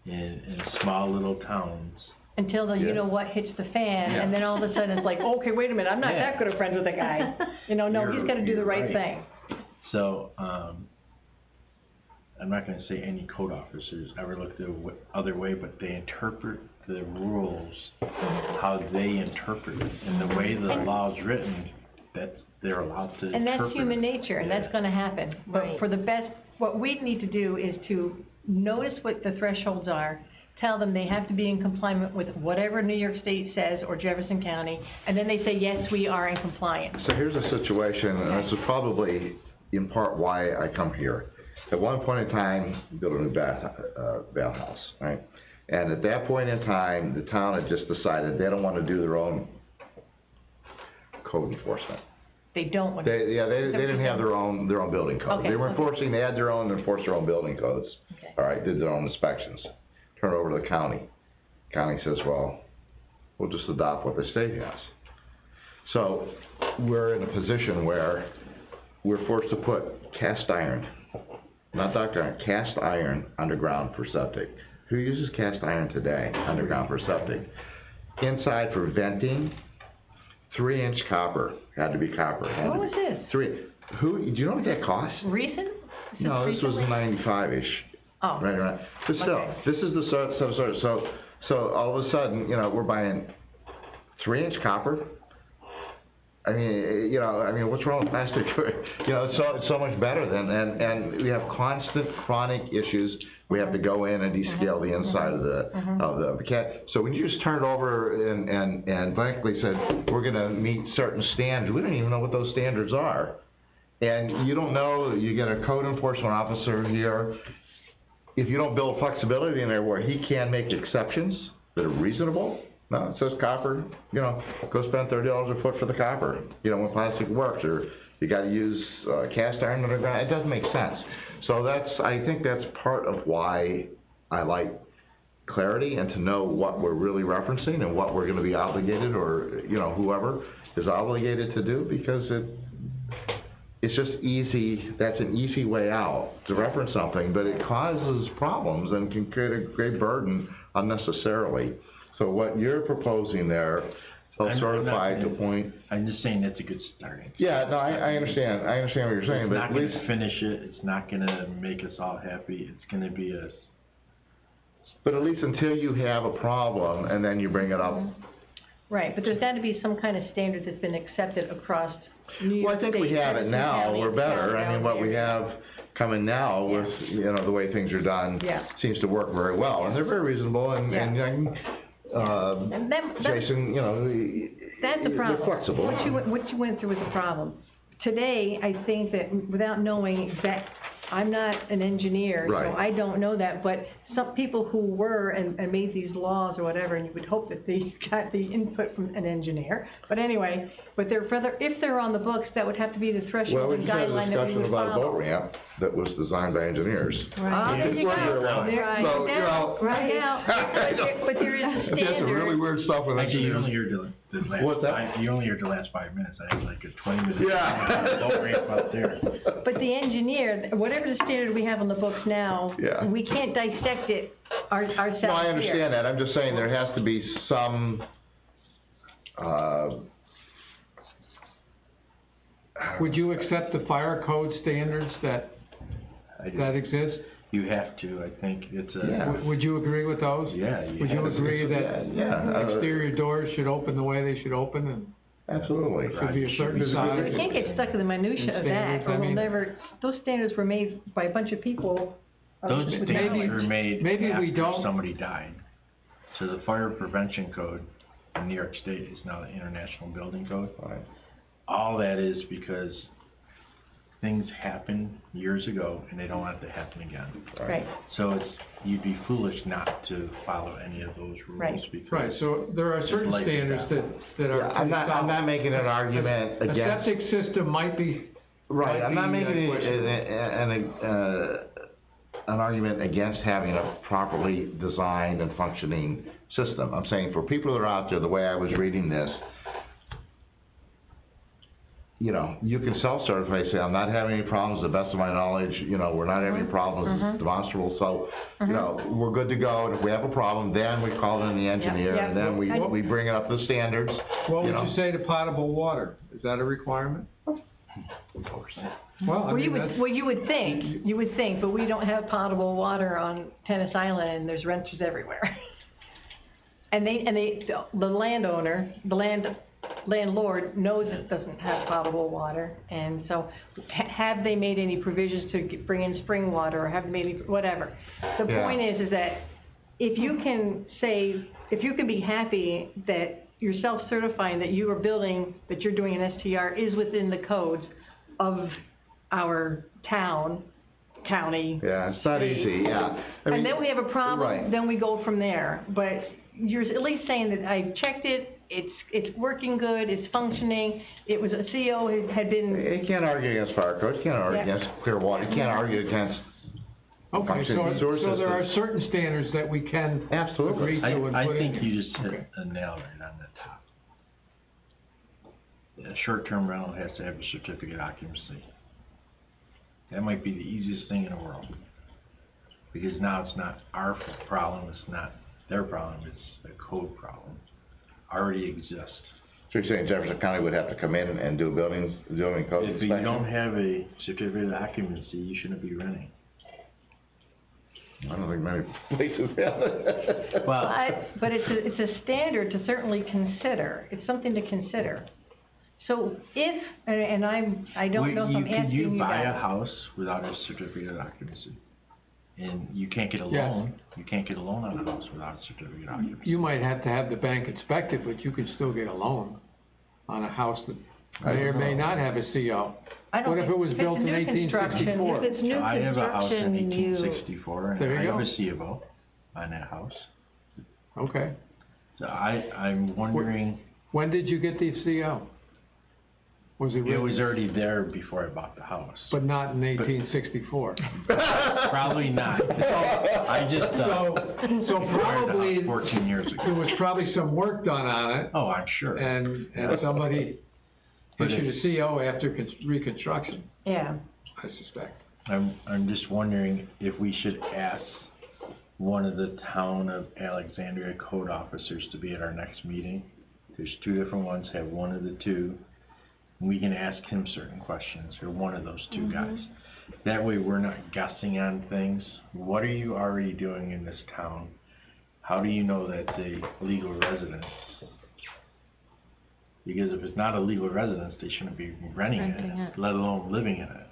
in small little towns. until the, you Yeah. know what, hits the fan, Yeah. and then all of a sudden it's like, okay, wait a minute, I'm not Yeah. that good of friends with the guy. You know, no, he's You're- gotta do the you're right right. thing. So, I'm not gonna say any code officers ever look the other way, but they interpret the rules how they interpret it. And the way the law's written, they're allowed to interpret it. And that's human nature, and that's Yeah. gonna happen. But Right. for the best, what we need to do is to notice what the thresholds are, tell them they have to be in compliance with whatever New York State says, or Jefferson County, and then they say, yes, we are in compliance. So here's a situation, and this is probably in part why I come here. At one point in time, built a new bathhouse, right? And at that point in time, the town had just decided they don't wanna do their own code enforcement. They don't want. They didn't have their own building code. Okay, They were okay. enforcing, they had their own, enforced their own building codes. Okay. All right, did their own inspections. Turn it over to the county. County says, well, we'll just adopt what the state has. So, we're in a position where we're forced to put cast iron, not duct iron, cast iron underground for septic. Who uses cast iron today, underground for septic? Inside for venting, 3-inch copper, had to be copper. What was this? Do you know what that costs? Recent? No, this was recently? 95-ish, Oh. right around. But still, Okay. this is the so all of a sudden, you know, we're buying 3-inch copper. I mean, what's wrong with plastic? You know, it's so much better than, and we have constant chronic issues. We have to go in and descale the inside of the cat. So when you just turn it over and blankly said, we're gonna meet certain standards, we don't even know what those standards are. And you don't know, you get a code enforcement officer here, if you don't build flexibility in there where he can make exceptions that are reasonable, no, it says copper, you know, go spend $30 a foot for the copper, you know, when plastic works, or you gotta use, cast iron underground, it doesn't make sense. So I think that's part of why I like clarity and to know what we're really referencing and what we're gonna be obligated, or, you know, whoever is obligated to do, because it's just easy, that's an easy way out to reference something, but it causes problems and can create a great burden unnecessarily. So what you're proposing there, self-certified to point. I'm just saying that's a good starting. Yeah, no, I understand what you're saying, It's but not at least, gonna finish it, it's not gonna make us all happy, it's gonna be but at least until you have a problem and then you bring it up. Right, but there's gotta be some kind of standard that's been accepted across New York Well, I think State, we have it Jefferson now, County, we're better, I mean, what we Alexandria. have coming now with, you know, the way things are done, Yeah. seems to work very well, and they're very reasonable, and And then, Jason, you know, that's the problem. they're flexible. What you went through was a problem. Today, I think that without knowing I'm not an engineer, so Right. I don't know that, but some people who were and made these laws or whatever, and you would hope that they got the input from an engineer. But anyway, if they're on the books, that would have to be the Well, threshold we and just had a guideline that we discussion would about a boat follow. ramp that was designed by engineers. Ah, there you go. Right. There- So, no you know- doubt, no doubt. But there is a That's some really standard. weird stuff with Actually, you engineers. only heard the last What's that? you only heard the last 5 minutes, I had like a 20-minute. Yeah. Boat ramp up there. But the engineer, whatever the standard we have on the books now, Yeah. we can't dissect it ourselves No, I here. understand that, I'm just saying there has to be some, Would you accept the fire code standards that exist? You have to, I think, it's Yeah. Would you agree with those? Yeah, Would you agree that Yeah, exterior doors should open the way they should open, and absolutely. should be a certain Because size? We can't get stuck in the minutia of that, Standards, I or we'll mean- never, those standards were made by a bunch of people. Those with standards knowledge. were made maybe we after don't- somebody died. So the fire prevention code in New York State is now the International Building Code. Right. All that is because things happened years ago and they don't want it to happen again. Right, So you'd be foolish not to follow any of those rules Right. because. Right, so there are certain Like standards that. that are. Yeah, I'm not making an argument A against. septic system might be. Right, I'm not might be, making questionable. an argument against having a properly designed and functioning system. I'm saying for people that are out there, the way I was reading this, you know, you can self-certify, say, I'm not having any problems, to the best of my knowledge, you know, we're not having any problems, it's demonstrable, so, you know, we're good to go, and if we have a problem, then we call in the engineer, yeah. and then we bring it up to standards, What you would know. you say to potable water? Is that a requirement? Of course. Well, I Well, mean, that's, you would think, but we don't have potable water on Tennis Island, and there's renters everywhere. And the landowner, landlord knows it doesn't have potable water, and so, have they made any provisions to bring in spring water, or have they made any, whatever. The Yeah. point is that if you can be happy that you're self-certifying that you are building, that you're doing an STR is within the codes of our county. Yeah, it's not easy, yeah. I mean, And then we have a problem, right. then we go from there, but you're at least saying that I checked it, it's working good, it's functioning, it was a CO, it had been, You can't argue against fire code, you can't argue Yeah. against clear water, you can't argue against Okay, functioning sewer so there are systems. certain standards that we can Absolutely. agree to and put in. I think you just hit Okay. a nail right on the top. A short-term rental has to have a certificate of occupancy. That might be the easiest thing in the world. Because now it's not our problem, it's not their problem, it's a code problem. Already exists. So you're saying Jefferson County would have to come in and do building code If inspection? you don't have a certificate of occupancy, you shouldn't be renting. I don't think many places have it. Well, but it's a standard to certainly consider, it's something to consider. So if, and I don't know if I'm asking you Could you buy a that. house without a certificate of occupancy? And you can't get a Yes. loan, you can't get a loan on a house without a certificate of occupancy. You might have to have the bank inspected, but you can still get a loan on a house that I may or don't may know. not have a CO. I don't What if think- it was it's built in new construction. 1864? If it's new I have a house in construction, you, 1864 and There I you have go. a CFO on that house. Okay. So I'm wondering, When did you get the CO? Was it it written? was already there before I bought the house. But not in 1864. Probably not. I just, So acquired the house probably, 14 years there ago. was probably some work done on it, Oh, I'm sure. and somebody But issued a CO after reconstruction, yeah. I suspect. I'm just wondering if we should ask one of the town of Alexandria code officers to be at our next meeting. There's two different ones, have one of the two. We can ask him certain questions, or one of those two guys. That way we're not guessing on things. What are you already doing in this town? How do you know that's a legal residence? Because if it's not a legal residence, they shouldn't be renting Renting it, it. let alone living in it.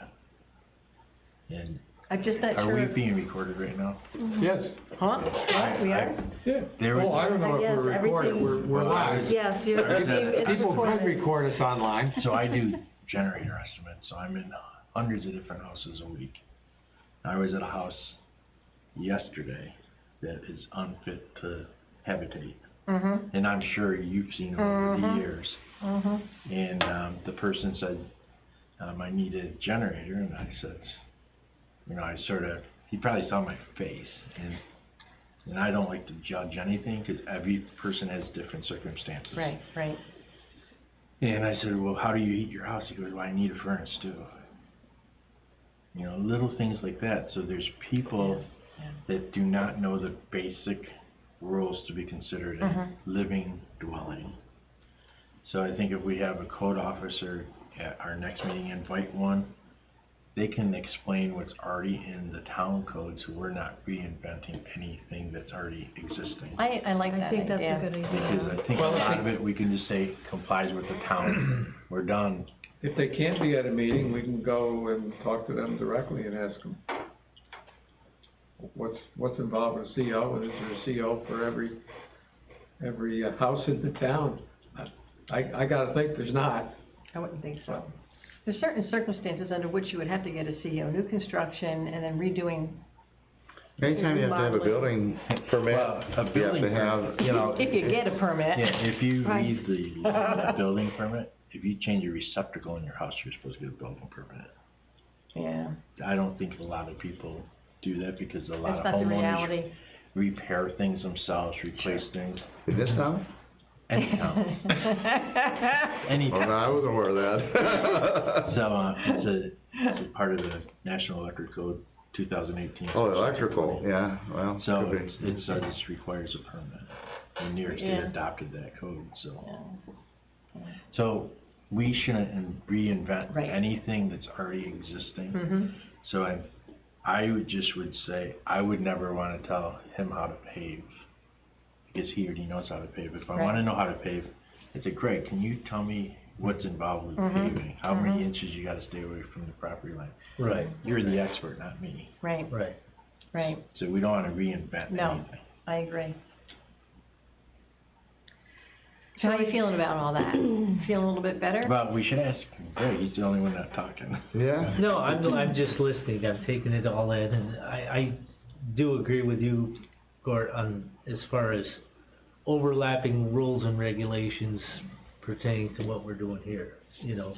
And I'm just not are sure. we if- being recorded right now? Yes, Huh? Yeah, we are? yeah. There was- oh, I don't know if Yes, we're recording, everything- we're live. Yes, you're, it's People could recorded. record us online. So I do generator estimates, so I'm in hundreds of different houses a week. I was at a house yesterday that is unfit to habitate, Mm-hmm, and I'm sure you've seen it over the Mhm. years. mm-hmm. And, the person said, I need a generator, and I said, he probably saw my face, and I don't like to judge anything, cause every person has different circumstances. Right, right. And I said, well, how do you heat your house? He goes, well, I need a furnace too. You know, little things like that. So there's people that do not know the basic rules to be considered a living dwelling. So I think if we have a code officer at our next meeting, invite one, they can explain what's already in the town code, so we're not reinventing anything that's already existing. I like that I think that's idea. a good Because idea. I think a Well, I lot of it, we can just say complies with the town, we're done. If they can't be at a meeting, we can go and talk to them directly and ask them, what's involved with a CO, and is there a CO for every house in the town? I gotta think there's not. I wouldn't think so. There's certain circumstances under which you would have to get a CO, new construction, and then redoing, Anytime you have to have a building permit, Well, a you have building to have, you know. if you get a permit. Yeah, if you Right. read the building permit, if you change a receptacle in your house, you're supposed to get a building permit. Yeah, I don't think a lot of people do that because a lot that's of not the homeowners reality. repair things themselves, replace things, In this town? any town, any Oh, no, town. I wasn't aware of that. So, it's a part of the National Electric Code 2018. Oh, electrical, yeah, well, So could be. it just requires a permit. And New York State Yeah. adopted that code, so. Yeah. So, we shouldn't reinvent Right. anything that's already existing. Mm-hmm. So I would say, I would never wanna tell him how to pave, because he already knows how to pave. If I Right. wanna know how to pave, I say, Greg, can you tell me what's involved with paving? How many inches you gotta stay away from the property line? Right, You're the expert, not me. Right, right. right, So we don't wanna reinvent No. anything. I agree. So how are you feeling about all that? Feeling a little bit better? But we should ask Greg, he's the only one not talking. Yeah. No, I'm just listening, I'm taking it all in, and I do agree with you, Gort, on, as far as overlapping rules and regulations pertaining to what we're doing here, you know.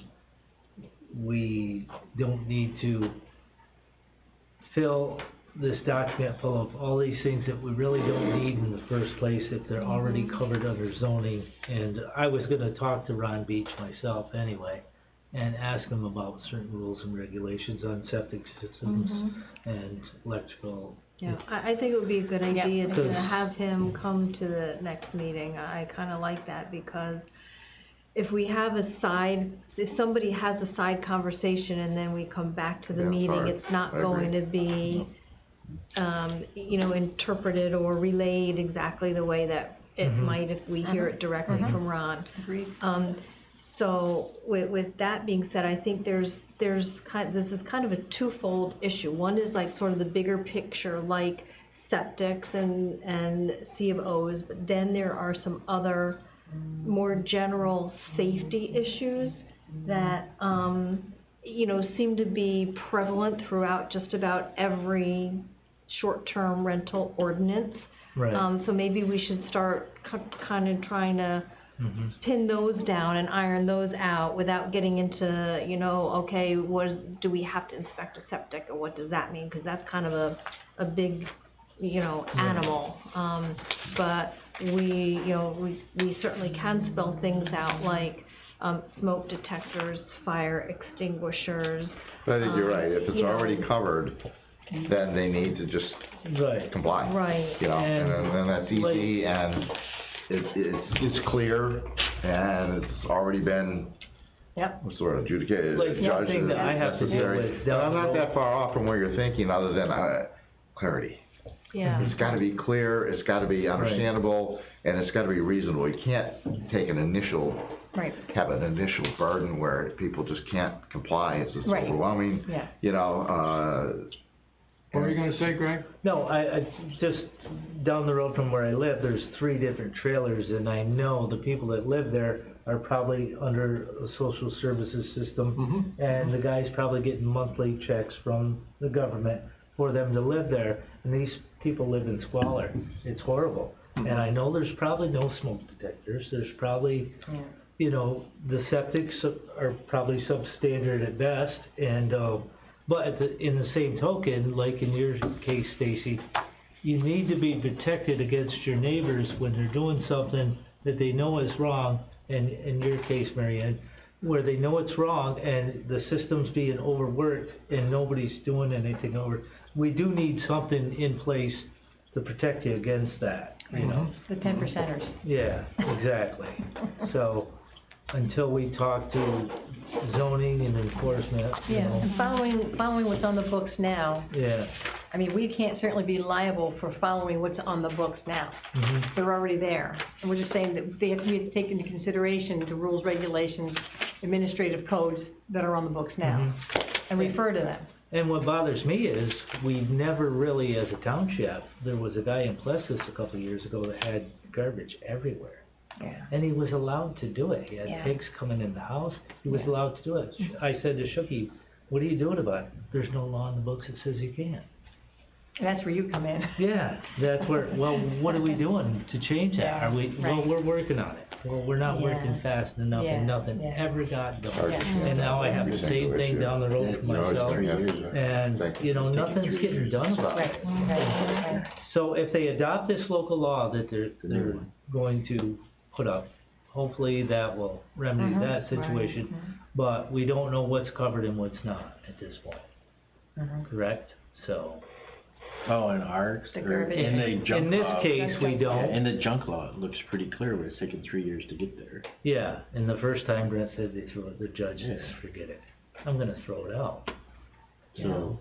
We don't need to fill this document full of all these things that we really don't need in the first place if they're already covered under zoning. And I was gonna talk to Ron Beach myself anyway, and ask him about certain rules and regulations on septic systems and electrical. Yeah, I think it would be a good idea to Because- have him come to the next meeting. I kinda like that, because if we have if somebody has a side conversation and then we come back to the Yeah, meeting, sorry. it's not I agree. going to be, you know, interpreted or relayed exactly the way that it might if we hear it directly from Ron. Agreed. So with that being said, I think this is kind of a twofold issue. One is like sort of the bigger picture, like septics and C of Os, but then there are some other more general safety issues that, you know, seem to be prevalent throughout just about every short-term rental ordinance. Right. So maybe we should start kind of trying to pin those down and iron those out without getting into, you know, okay, do we have to inspect a septic, or what does that mean? Because that's kind of a big, you know, animal. But we certainly can spell things out like, smoke detectors, fire extinguishers. But I think you're right, if it's you know. already covered, then they need to just Right. comply. Right. You know, And and that's easy, and it's clear, and it's already been, Yep. what's the word, adjudicated, Like, the judged thing as that I have to deal necessary. with And down I'm the not road- that far off from where you're thinking, other than, clarity. Yeah. It's gotta be clear, it's gotta be understandable, and it's gotta be reasonable. You can't take have an initial burden where people just can't comply, it's just Right. overwhelming. Yeah. You know, What were you gonna say, Greg? No, I just, down the road from where I live, there's 3 different trailers, and I know the people that live there are probably under a social services system, and the guy's probably getting monthly checks from the government for them to live there, and these people live in squalor. It's horrible. And I know there's probably no smoke detectors, there's probably, you know, the septics are probably substandard at best, and, but in the same token, like in your case, Stacy, you need to be protected against your neighbors when they're doing something that they know is wrong, and in your case, Mary Ann, where they know it's wrong and the system's being overworked and nobody's doing anything over. We do need something in place to protect you against that, you know? The 10%ers. Yeah, exactly. So, until we talk to zoning and enforcement, you Yeah, know, and following what's on the books now, yeah. I mean, we can't certainly be liable for following what's on the books now. They're already there. And we're just saying that they have to be taken into consideration the rules, regulations, administrative codes that are on the books now, and refer to them. And what bothers me is, we've never really, as a township, there was a guy in Plessis a couple of years ago that had garbage everywhere. Yeah. And he was allowed to do it. He had Yeah. pigs coming in the house, he was allowed to do it. I said to Shooky, what are you doing about it? There's no law in the books that says you can't. And that's where you come in. Yeah, that's where, well, what are we doing to change that? Yeah, Are we, well, right. we're working on it. Well, we're not working Yeah. fast enough, and Yeah, nothing yeah. ever got done. Yeah. And now I have the same thing down the road for myself, and, you know, nothing's getting done about it. Right. So if they adopt this local law that they're going to put up, hopefully that will remedy that situation. But we don't know what's covered and what's not at this point, correct? So, Oh, in ours, The or garbage. in the junk In this law? case, we Yeah, don't, in the junk law, it looks pretty clear, but it's taken 3 years to get there. yeah, and the first time Brent said they threw it, the judge says, Yeah. forget it, I'm gonna throw it out. You So, know?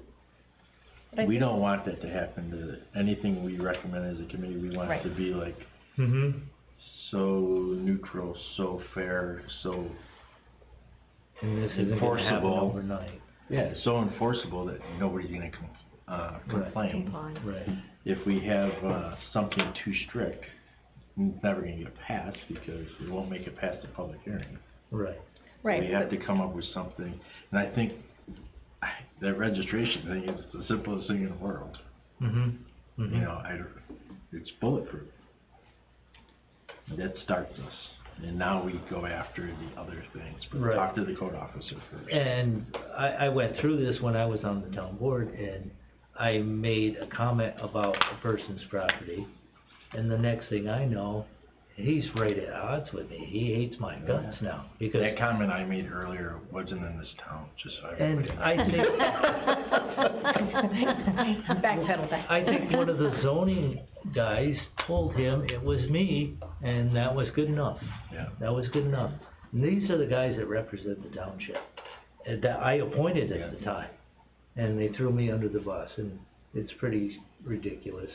But I we think- don't want that to happen to, anything we recommend as a committee, we want it Right. to be like, Mm-hmm, so neutral, so fair, so, and this isn't gonna happen Enforceable. overnight, yeah, so enforceable that nobody's gonna complain. Comply. right, If we have, something too strict, it's never gonna get passed, because it won't make it past the public hearing. right. Right, We have but- to come up with something, and I think that registration thing is the simplest thing in the world. Mm-hmm, You know, it's bulletproof. That starts us, and now we go after the other things, but Right. talk to the code officer first. And I went through this when I was on the town board, and I made a comment about a person's property, and the next thing I know, he's right at odds with me, he hates my guts now, because, That comment I made earlier wasn't in this town, just so and everybody knows. Backpedal that. I think one of the zoning guys told him it was me, and that was good enough. Yeah. That was good enough. And these are the guys that represent the township, and that I appointed at the time. And they threw me under the bus, and it's pretty ridiculous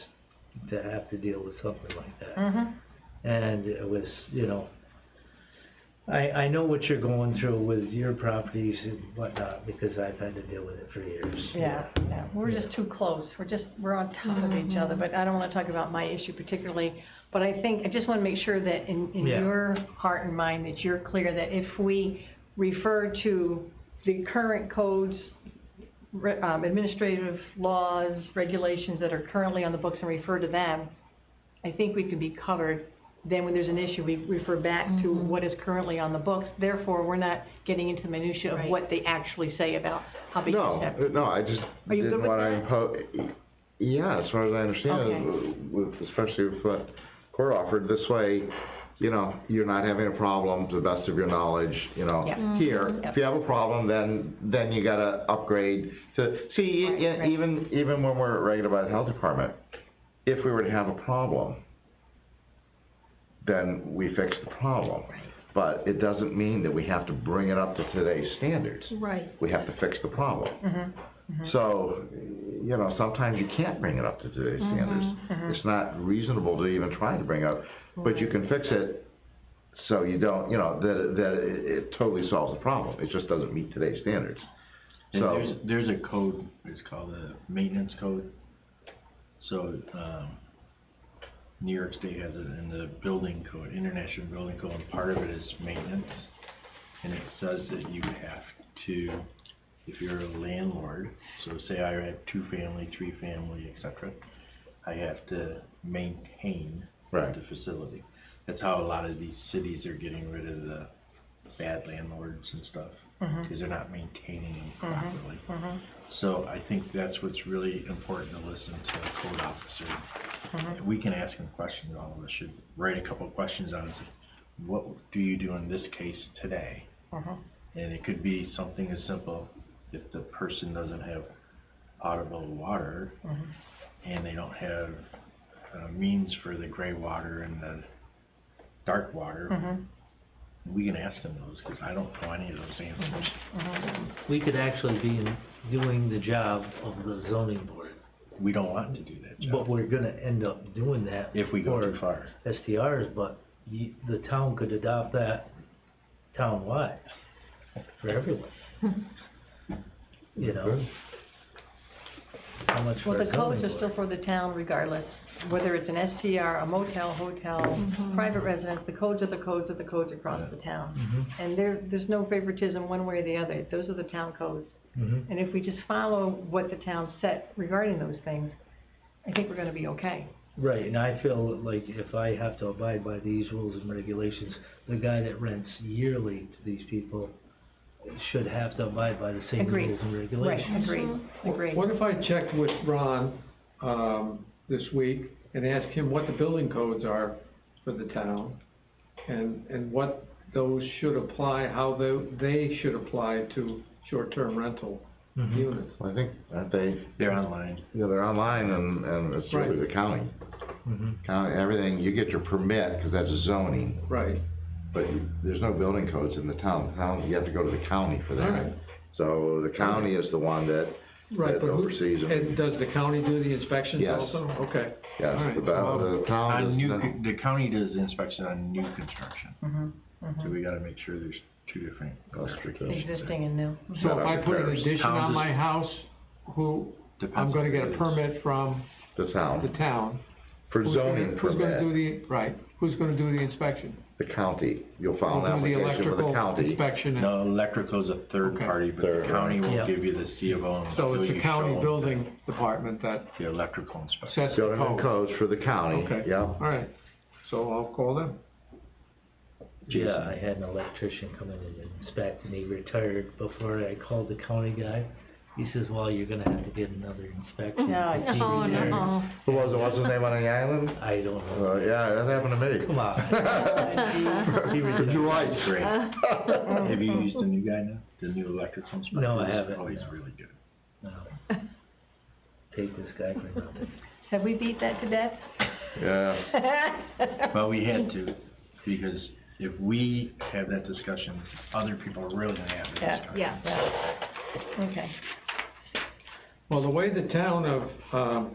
to have to deal with something like that. Mm-hmm. And it was, you know, I know what you're going through with your properties and whatnot, because I've had to deal with it for years. Yeah, yeah, we're just too close, we're on top of each other, but I don't wanna talk about my issue particularly. But I just wanna make sure that in Yeah. your heart and mind, that you're clear that if we refer to the current codes, administrative laws, regulations that are currently on the books and refer to them, I think we can be covered. Then when there's an issue, we refer back to what is currently on the books, therefore, we're not getting into the minutia of Right. what they actually say about how big No, the step. no, I just Are you good didn't with wanna that? impose, yeah, as far as I understand it, with, especially with what court offered, this way, you know, you're not having a problem to the best of your knowledge, you know. Yeah. Here, Yep. if you have a problem, then you gotta upgrade to, see, Right, right. even when we're regulated by the health department, if we were to have a problem, then we fix the problem. But it doesn't mean that we have to bring it up to today's standards. Right. We have to fix the problem. Mm-hmm. So, you know, sometimes you can't bring it up to today's standards. It's not reasonable to even try to bring it up, but you can fix it so you don't, you know, that it totally solves the problem. It just doesn't meet today's standards. And So, there's a code, it's called the maintenance code. So, New York State has it in the building code, International Building Code, and part of it is maintenance. And it says that you have to, if you're a landlord, so say I have 2-family, 3-family, et cetera, I have to maintain Right. the facility. That's how a lot of these cities are getting rid of the bad landlords and stuff, because they're not maintaining them properly. So I think that's what's really important, to listen to the code officer. We can ask him questions, all of us should write a couple of questions on it. What do you do in this case today? And it could be something as simple, if the person doesn't have potable water, and they don't have means for the gray water and the dark water, we can ask them those, because I don't know any of those answers. We could actually be doing the job of the zoning board, We don't want to do that but job, we're gonna end up doing that if we go for too far. STRs, but the town could adopt that townwide for everyone. You know? How much for Well, a the codes zoning are still board? for the town regardless, whether it's an STR, a motel, hotel, private residence, the codes are the codes are the codes across the town. Mhm, And there's no favoritism one way or the other, those are the town codes. mhm. And if we just follow what the town set regarding those things, I think we're gonna be okay. Right, and I feel like if I have to abide by these rules and regulations, the guy that rents yearly to these people should have to abide by the same Agreed. rules and Right, regulations. agreed. What if I checked with Ron, this week and asked him what the building codes are for the town? And what those should apply, how they should apply to short-term rental Mhm. units. I think, aren't they, They're online. yeah, they're online and it's really the county. Mhm. County, everything, you get your permit, cause that's zoning, Right, but there's no building codes in the town. You have to go to the county for that. Alright. So the county is the one that right, but who, oversees them. and does the county do the inspections Yes. also? Okay. Yes, Alright, the town On does new, not- the county does the inspection on new construction, Mm-hmm, so we gotta make sure there's two different. existing and new. So if I put an Towns addition on just- my house, Depends I'm gonna what get it a is. permit from The the town, town. for Who's gonna- zoning Who's gonna do permit, the, right, who's gonna do the inspection? the county, you'll file an Who'll do the application with the electrical county. inspection, and- No, electrical's a third Okay. party, but the Third, county will yeah. give you the C of O so until it's you the show county them building department that the electrical inspection. sets the Building and code. codes for the county, Okay. yeah. Alright, so I'll call them. Yeah, I had an electrician come in and inspect, and he retired before I called the county guy. He says, well, you're gonna have to get another inspection. No, because he Oh, retired. no. Who was it, what's his name on the island? I don't know. Yeah, that happened to me. Come on. He was- You're right. Great. Have you used the new guy now, the new electrical inspector? No, I haven't, Oh, he's no. really good. No. Take this guy for nothing. Have we beat that to death? Yeah, But we had to, because if we have that discussion, other people are really gonna have that Yeah, discussion. yeah. Okay. Well, the way the town of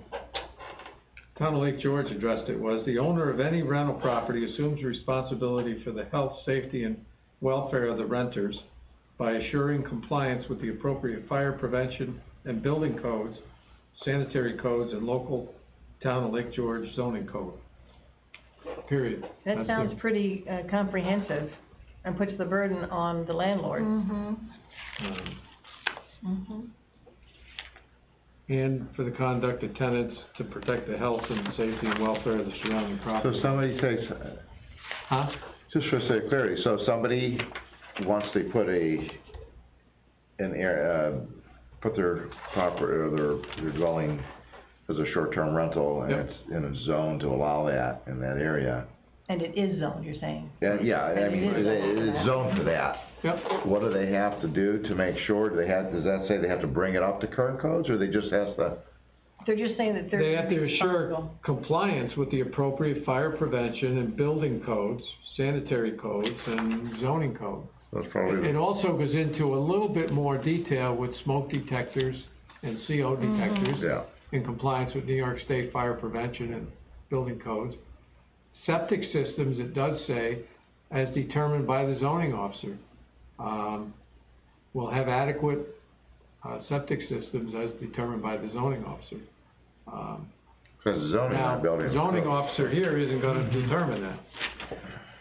Lake George addressed it was, the owner of any rental property assumes responsibility for the health, safety, and welfare of the renters by assuring compliance with the appropriate fire prevention and building codes, sanitary codes, and local town of Lake George zoning code. Period. That That's sounds it. pretty comprehensive and puts the burden on the landlord. Mhm, mhm. And for the conduct of tenants to protect the health and safety and welfare of the surrounding so property. somebody says, Huh? just for say clarity, so somebody, once they put put their property, or their dwelling as a short-term rental, and Yep. it's in a zone to allow that in that area. And it is zoned, you're saying? Yeah, I And mean, it is zoned for it's that. zoned for that. Yep. What do they have to do to make sure, does that say they have to bring it up to current codes, or they just have to? They're just saying that they're They have to assure responsible. compliance with the appropriate fire prevention and building codes, sanitary codes, and zoning code. That's probably, It also goes into a little bit more detail with smoke detectors and CO detectors yeah, in compliance with New York State fire prevention and building codes. Septic systems, it does say, as determined by the zoning officer, will have adequate, septic systems as determined by the zoning officer. because zoning, Now, not building. zoning officer here isn't gonna determine that.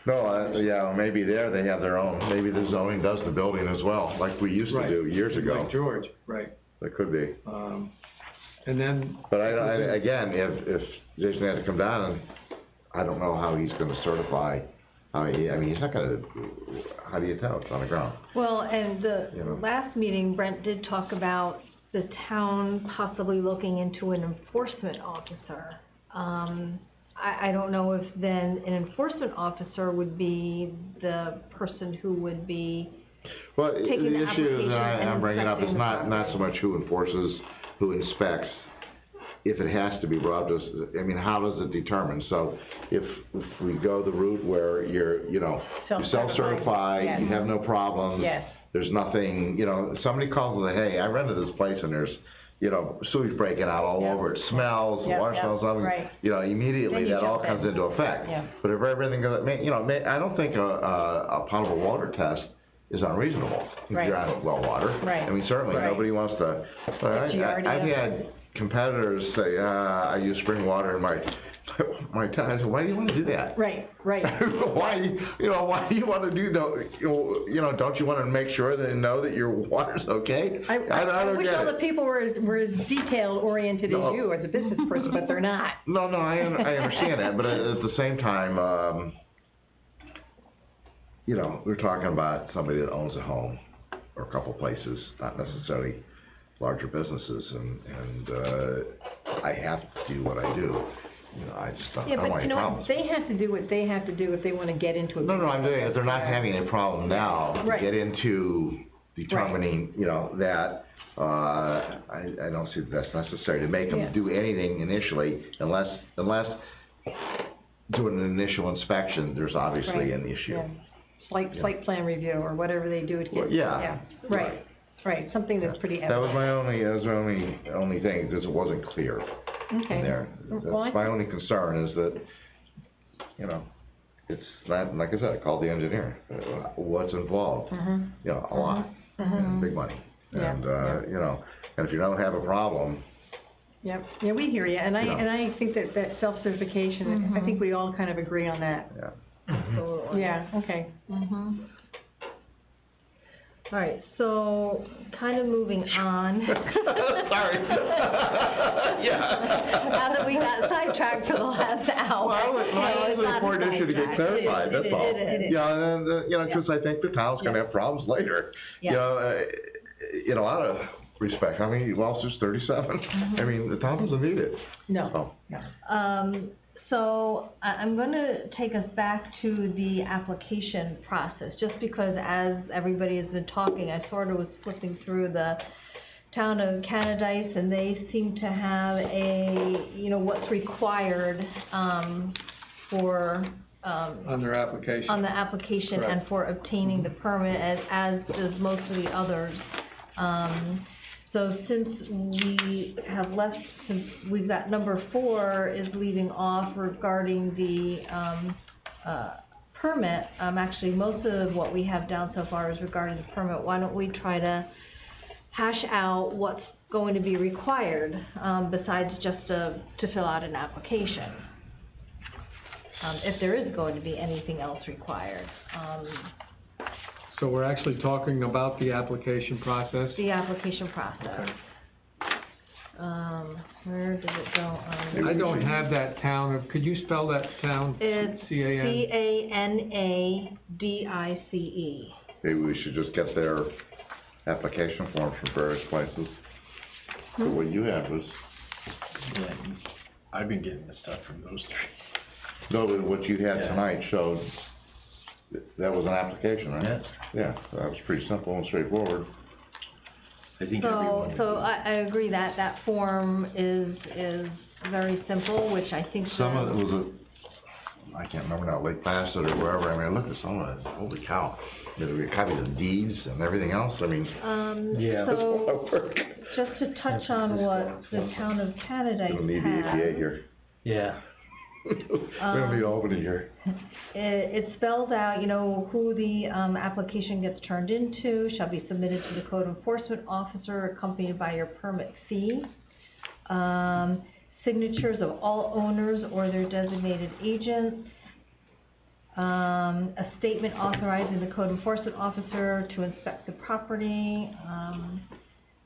No, yeah, maybe there they have their own, maybe the zoning does the building as well, like we used to do years ago. Like George, right. That could be. And then. But again, if Jason had to come down, and I don't know how he's gonna certify, I mean, he's not gonna, how do you tell it's on the ground? Well, and the You know. last meeting, Brent did talk about the town possibly looking into an enforcement officer. I don't know if then an enforcement officer would be the person who would be, Well, Taking the the issue application that and I'm bringing up is inspecting the not so much who enforces, who inspects. If it has to be brought to us, I mean, how does it determine? So if we go the route where you're, you Self-certified, self-certify, you yes. have no problems. Yes. There's nothing, somebody calls and say, hey, I rented this place and there's, sewage breaking out all Yeah. over, it smells, the Yeah, water yeah, smells, something, right. Immediately Then you that all jump comes in. into effect. Yeah. But if everything goes, I don't think a potable water test is unreasonable if Right. you're on well water. Right. I mean, certainly, Right. nobody wants to, But you already I've have- had competitors say, I use spring water in my town. I said, why do you wanna do that? Right, right. Why do you wanna do that? Don't you wanna make sure that they know that your water's okay? I don't wish get all the it. people were as detail oriented No. as you as a business person, but they're not. No, I understand that, but at the same time, we're talking about somebody that owns a home or a couple places, not necessarily larger businesses, and I have to do what I do. I just don't, I Yeah, don't want but you any know what, problems. they have to do what they have to do if they wanna get into a. No, I'm saying, if they're not having a problem now, to Right. get into determining, you know, that, I don't see that that's necessary to make them Yeah. do anything initially unless doing an initial inspection, there's obviously Right. an issue. Yeah. Site plan review, or whatever they do to Well, get, yeah. right, something that's pretty That was evident. my only thing, because it wasn't clear Okay. there. Well, That's my only concern is that, you know, it's not, like I said, I called the engineer, what's involved? Mhm. You know, a lot, and big money. Yeah, And, yeah. you know, and if you don't have a problem, Yep, yeah, we hear you, and Yeah. I think that self-certification, I think we all kind of agree on that. yeah. Absolutely. Yeah, okay. Mhm. All right, so kind of moving on. Sorry. Yeah. Now that we got sidetracked for the last hour. Well, it's No, an not important issue to get sidetracked. clarified, It that's is, all. it is. Yeah, and, you know, because I think the town's gonna have problems later. You Yeah. know, in a lot of respect, I mean, well, it's just 37. I mean, the town doesn't need it. No, So, no. So I'm gonna take us back to the application process, just because as everybody has been talking, I sort of was flipping through the town of Canadice, and they seem to have you know, what's required, for, On their application. on the application and Correct. for obtaining the permit, as does most of the others. So since we've got number 4 is leaving off regarding the, permit, actually, most of what we have down so far is regarding the permit. Why don't we try to hash out what's going to be required, besides just to fill out an application? If there is going to be anything else required. So we're actually talking about the application process? The application process. Okay. Where does it go on? I don't have that town, could you spell that town? It's C-A-N? Canadice. maybe we should just get their application forms from various places. So what you had was, Yeah, I've been getting the stuff from those three. no, but what you had Yeah. tonight showed, that was an application, right? Yeah. Yeah, that was pretty simple and straightforward. I think everyone. So I agree that form is very simple, which I think. Some of it was I can't remember now, Lake Placid or wherever, I mean, I looked at some of it, holy cow. Did we copy the deeds and everything else, I mean. Yeah. That's a lot So, of work. just to touch on what the town of Canadice We'll need the EPA has. here. Yeah. We don't need Albany here. It spells out, you know, who the, application gets turned into, shall be submitted to the code enforcement officer accompanied by your permit fee. Signatures of all owners or their designated agents. A statement authorizing the code enforcement officer to inspect the property.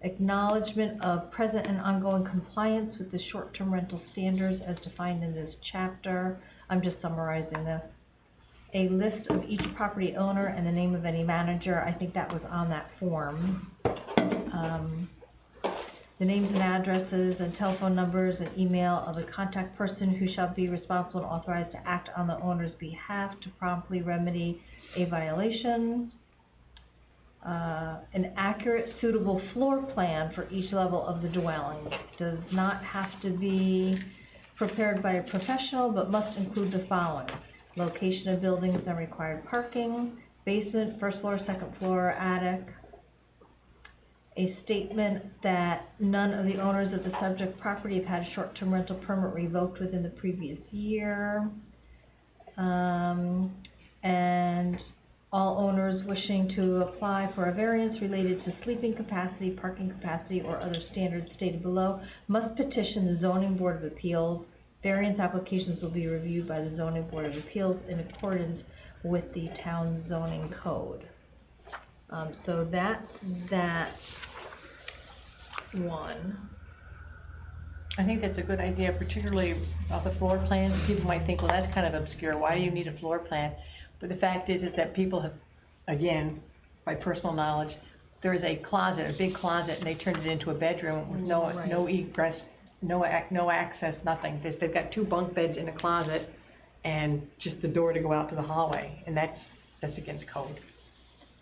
Acknowledgement of present and ongoing compliance with the short-term rental standards as defined in this chapter. I'm just summarizing this. A list of each property owner and the name of any manager. I think that was on that form. The names and addresses and telephone numbers and email of the contact person who shall be responsible and authorized to act on the owner's behalf to promptly remedy a violation. An accurate, suitable floor plan for each level of the dwelling. Does not have to be prepared by a professional, but must include the following: location of buildings and required parking, basement, first floor, second floor, attic. A statement that none of the owners of the subject property have had a short-term rental permit revoked within the previous year. And all owners wishing to apply for a variance related to sleeping capacity, parking capacity, or other standards stated below must petition the zoning board of appeals. Variance applications will be reviewed by the zoning board of appeals in accordance with the town zoning code. So that's that one. I think that's a good idea, particularly about the floor plans. People might think, well, that's kind of obscure, why do you need a floor plan? But the fact is that people have, again, by personal knowledge, there is a closet, a big closet, and they turned it into a bedroom with no egress, no access, nothing. They've got 2 bunk beds in a closet and just the door to go out to the hallway, and that's against code.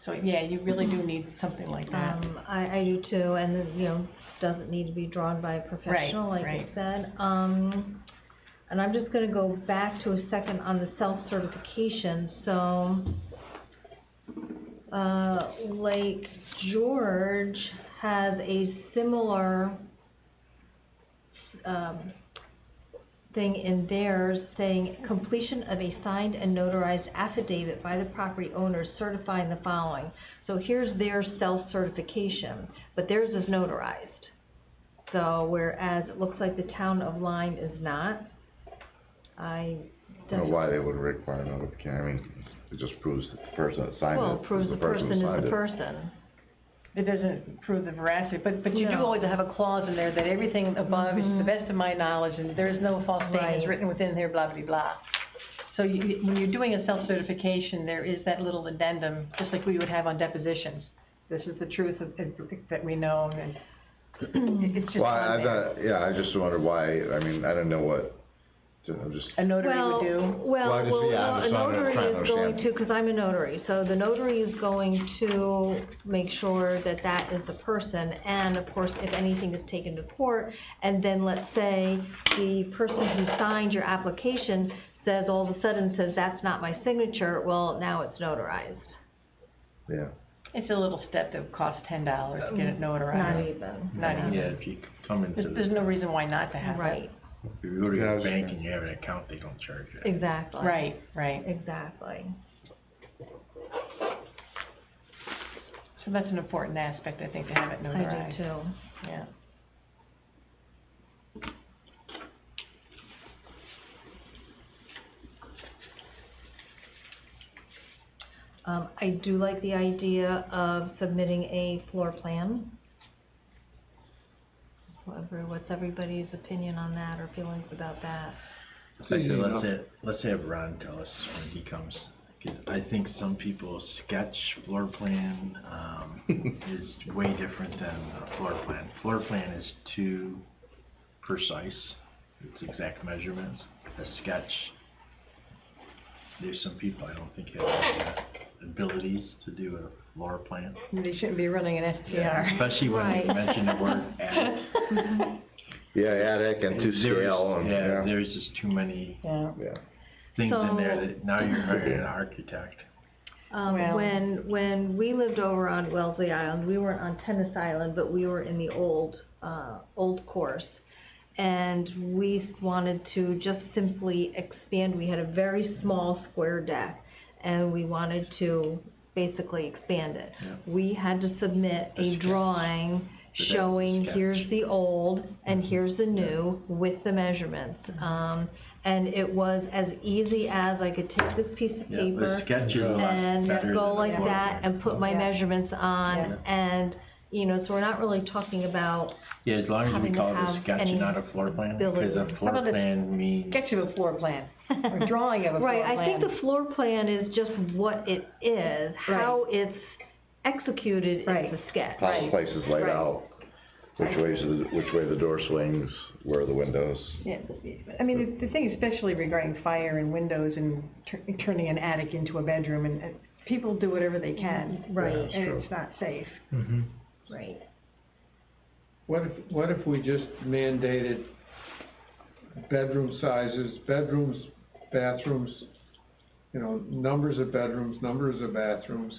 So, yeah, you really do need something like that. I do too, and then, you know, doesn't need to be drawn by a professional, like I right. said. And I'm just gonna go back to a second on the self-certification, so, Lake George has a similar, thing in theirs saying completion of a signed and notarized affidavit by the property owners certifying the following. So here's their self-certification, but theirs is notarized. So whereas it looks like the town of Lyme is not, I don't know why they would require notification, I mean, it just proves that the person that signed it well, it proves is the the person person who is signed the it. person. It doesn't prove the veracity, but you do No. always have a clause in there that everything above is to the best of my knowledge, and there is no false statements Right. written within there, blah, blah, blah. So when you're doing a self-certification, there is that little addendum, just like we would have on depositions. This is the truth that we know, and it's just Well, on there. I just wondered why, I mean, I don't know what, I'm just, A notary would do. Well, I just- yeah, I'm A just trying to notary is going understand. to, 'cause I'm a notary, so the notary is going to make sure that that is the person, and of course, if anything is taken to court, and then let's say the person who signed your application says, all of a sudden says, that's not my signature, well, now it's notarized. yeah. It's a little step that would cost $10 to get it notarized. Not even. Not even. Yeah, if you come into There's the, no reason why not to have that. Right, if you go to Yeah, your that's bank true. and you have an account, they don't charge you. exactly. Right. Exactly. So that's an important aspect, I think, to have it notarized. I do too. Yeah. I do like the idea of submitting a floor plan. What's everybody's opinion on that, or feelings about that? Actually, let's have Ron tell us when he comes, 'cause I think some people's sketch floor plan, is way different than a floor plan. Floor plan is too precise, it's exact measurements. A sketch, there's some people I don't think have the abilities to do a floor plan. They shouldn't be running an STR. Especially when Right. you mention the word attic. Yeah, attic and to scale, and, Yeah, there's just too many Yeah. yeah. things in there So- that now you're hiring an architect. Well- When we lived over on Wellesley Island, we weren't on Tennis Island, but we were in the old course. And we wanted to just simply expand, we had a very small square deck, and we wanted to basically expand it. Yeah. We had to submit A a sketch. drawing So that's a showing, sketch. here's the old, and here's the new, with the measurements. And it was as easy as I could take this piece of Yeah, paper, the sketch is a lot and better go than the like floor that, plan. and put my Yeah. measurements on, Yeah. and, you know, so we're not really talking about, Yeah, as long as having we to call it a have sketch any and not a floor plan, because a ability. floor How about a plan means, Sketch of a floor plan, or drawing of a floor right, plan. I think the floor plan is just what it is, how it's executed Right. is a sketch. How the place is laid Right. out, which way the door swings, where are the windows. Yeah, I mean, the thing especially regarding fire and windows and turning an attic into a bedroom, and people do whatever they can. Right. Yeah, that's And true. it's not safe. Mm-hmm. Right. What if we just mandated bedroom sizes, bedrooms, bathrooms, you know, numbers of bedrooms, numbers of bathrooms,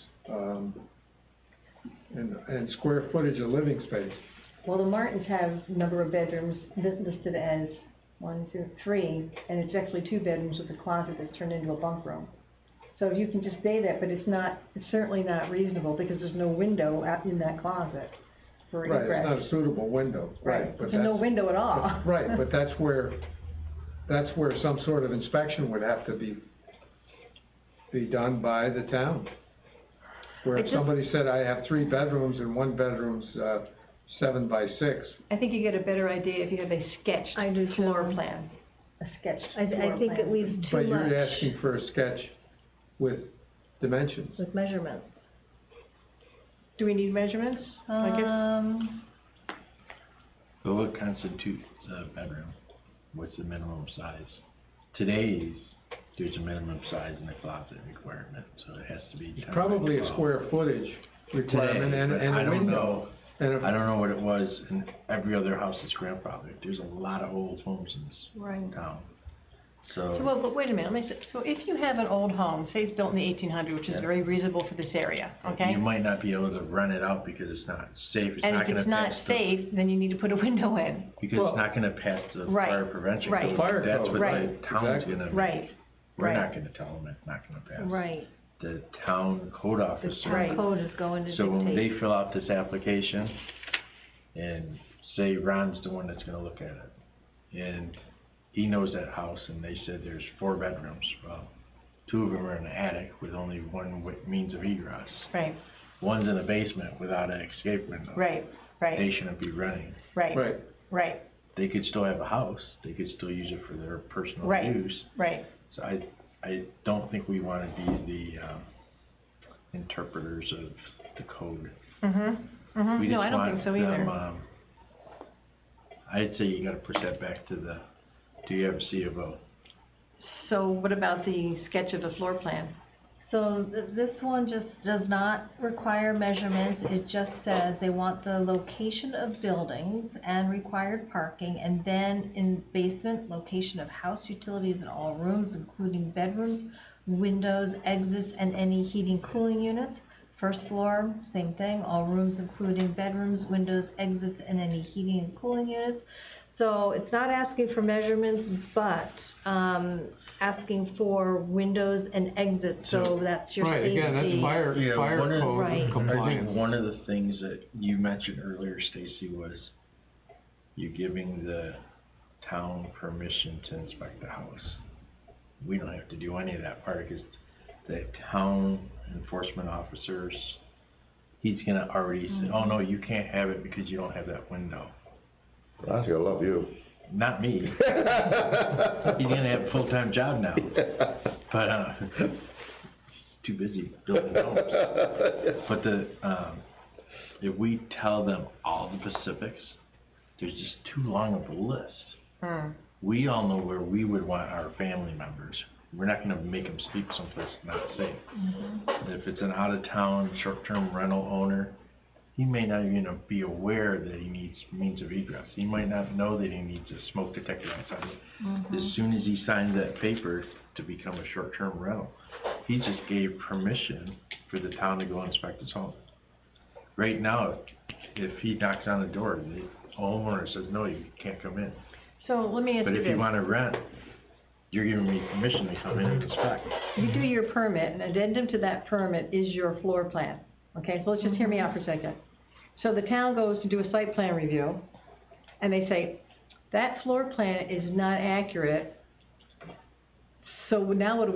and square footage of living space? Well, the Martins have number of bedrooms listed as 1, 2, 3, and it's actually 2 bedrooms with a closet that's turned into a bunk room. So you can just say that, but it's certainly not reasonable, because there's no window out in that closet for Right, egress. it's not a suitable window, right, but There's no window at all. Right, but that's where some sort of inspection would have to be done by the town. Where if somebody said, I have 3 bedrooms and one bedroom's 7 by 6. I think you get a better idea if you have a sketched I do floor too. plan. A sketched I think it leaves too But much you're asking for a sketch with dimensions. with measurements. Do we need measurements? I guess, but what constitutes a bedroom? What's the minimum size? Today's there's a minimum size in the closet requirement, so it has to be 10 by Probably a 12. square footage requirement Today, and but and I a don't window. know. And I don't know what it was in every other house that's grandfathered. There's a lot of old homes in this Right. town. So, So, well, but wait a minute, let me, so if you have an old home, say it's built in the 1800s, which is Yeah. very reasonable for this area, okay? you might not be able to rent it out because it's not safe. It's And not if gonna it's not pass the, safe, then you need to put a window in. because Well, it's not gonna pass the right, fire prevention right. code. The fire That's code, what right, the town's exactly. gonna. Right, We're right. not gonna tell them it's not gonna pass. Right, The town code the officer. Right. town code is going to So when they dictate. fill out this application, and say Ron's the one that's gonna look at it, and he knows that house, and they said there's 4 bedrooms, well, 2 of them are in the attic with only one means of egress. right, One's in the basement without an escape window. right, They right, shouldn't be renting. right, Right, right, They could still have a house, they could still use it for their personal Right. use. right. So I don't think we wanna be the, interpreters of the code. Mm-hmm, We no, just I don't want think so them, either. I'd say you gotta push that back to the, do you ever see a vote? So what about the sketch of the floor plan? So this one just does not require measurements, it just says they want the location of buildings and required parking, and then in basement, location of house utilities in all rooms, including bedrooms, windows, exits, and any heating, cooling units. First floor, same thing, all rooms including bedrooms, windows, exits, and any heating and cooling units. So it's not asking for measurements, but, asking for windows and exits, so that's your Right, safety. again, that's fire Yeah, fire one of- code Right. I compliance. think one of the things that you mentioned earlier, Stacy, was you giving the town permission to inspect the house. We don't have to do any of that part, because the town enforcement officers, he's gonna already say, oh no, you can't have it because you don't have that window. Ron's gonna love you. Not me. He's gonna have a full-time job now, but, too busy building homes. But if we tell them all the specifics, there's just too long of a list. We all know where we would want our family members. We're not gonna make them sleep someplace not safe. If it's an out-of-town, short-term rental owner, he may not even be aware that he needs means of egress. He might not know that he needs a smoke detector outside. As soon as he signs that paper to become a short-term rental, he just gave permission for the town to go inspect his home. Right now, if he knocks on the door, the homeowner says, no, you can't come in. So let me ask But you if you this. wanna rent, you're giving me permission to come in and inspect. You do your permit, an addendum to that permit is your floor plan, okay? So let's just hear me out for a second. So the town goes to do a site plan review, and they say, that floor plan is not accurate. So now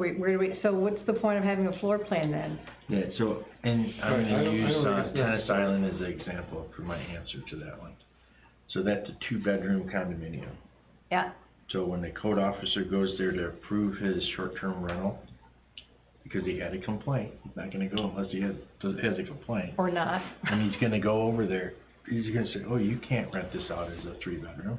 so what's the point of having a floor plan then? Yeah, so, and I'm Right, I gonna don't- I use, don't think it's Tennis necessary. Island as an example for my answer to that one. So that's a 2-bedroom condominium. Yeah, So when the code officer goes there to approve his short-term rental, because he had a complaint, he's not gonna go unless he has a complaint. or not? And he's gonna go over there, he's gonna say, oh, you can't rent this out as a 3-bedroom,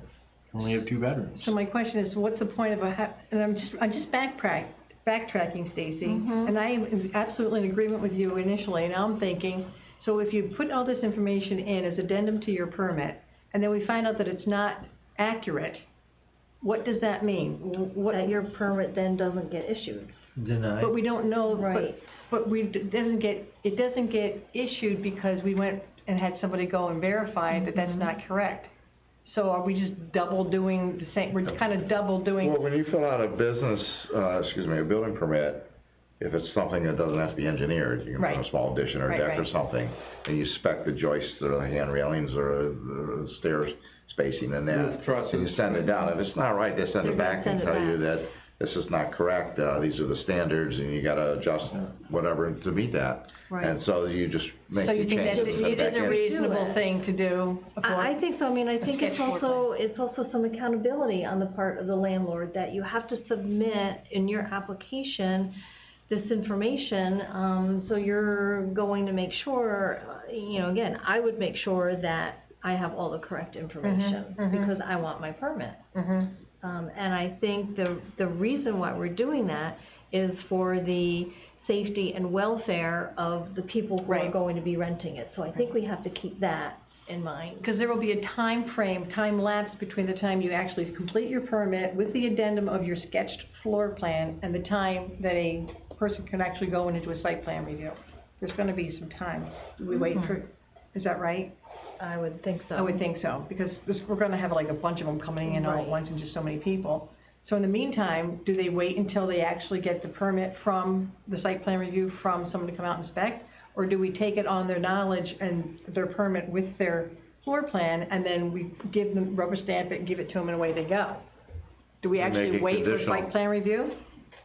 you only have 2 bedrooms. So my question is, what's the point of and I'm just backtracking, Stacy. And I am absolutely in agreement with you initially, and I'm thinking, so if you put all this information in as addendum to your permit, and then we find out that it's not accurate, what does that mean? That your permit then doesn't get issued. Denied. But we don't know, Right. but it doesn't get issued because we went and had somebody go and verify that that's not correct. So are we just double doing the same, we're kind of double doing? Well, when you fill out a a building permit, if it's something that doesn't have to be engineered, you can put Right. a small addition or Right, deck or right. something, and you spec the joists or the hand railings or the stairs spacing and that, Roof trusses. and you send it down. If it's not right, they send They're it gonna back and send it tell you back. that this is not correct, these are the standards, and you gotta adjust whatever to meet that. Right. And so you just make So the you think changes that and send it it back is a in. reasonable thing to do? I think so, I mean, I think sketch it's floor also some accountability on the part of the landlord, that you have to submit in your application this information, so you're going to make sure, again, I would make sure that I have all the correct information, because I want my permit. And I think the reason why we're doing that is for the safety and welfare of the people who are Right. going to be renting it. So I think we have to keep that in mind. Because there will be a time lapse between the time you actually complete your permit with the addendum of your sketched floor plan and the time that a person can actually go in and do a site plan review. There's gonna be some time. Do we wait for, is that right? I would think so. I would think so, because we're gonna have like a bunch of them coming in all at Right. once and just so many people. So in the meantime, do they wait until they actually get the permit from the site plan review from someone to come out and inspect? Or do we take it on their knowledge and their permit with their floor plan, and then we give them, rubber stamp it and give it to them and away they go? Do we And make actually it wait for conditional. site plan review?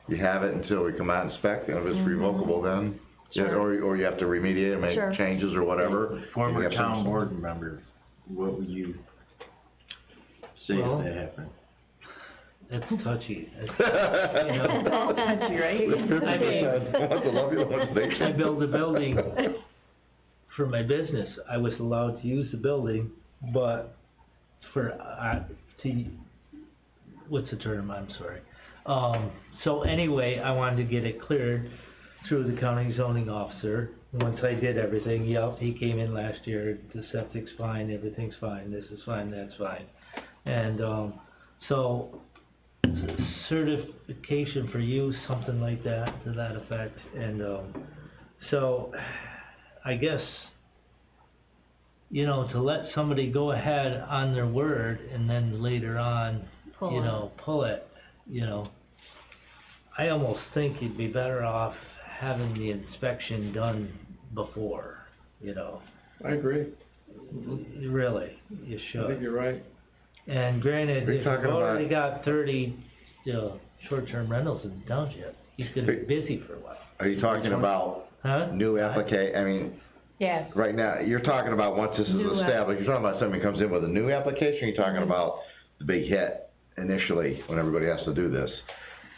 You have it until we come out and inspect, and if it's revocable then, yeah, Sure. or you have to remediate and Sure. make changes or whatever. You Former have some- town board member, what would you say Well- if that happened? It's touchy. Touchy, right? I mean, That's a lovely one. I built a building for my business. I was allowed to use the building, but for, what's the term, I'm sorry. So anyway, I wanted to get it cleared through the county zoning officer. Once I did everything, yep, he came in last year, the septic's fine, everything's fine, this is fine, that's fine. And, so, certification for use, something like that, to that effect, and, so, I guess, you know, to let somebody go ahead on their word and then later on, Pull you it. know, pull it, you know, I almost think you'd be better off having the inspection done before, you know, I agree. really, you I should. think you're right. And granted, Are you if talking you've already about- got 30, short-term rentals in the township, he's gonna be Are- busy for a while. Are you talking about Huh? new I mean, Yes. right now, you're talking about once this is New established, you're talking about somebody comes in with a new application, you're talking about the big hit initially, when everybody has to do this?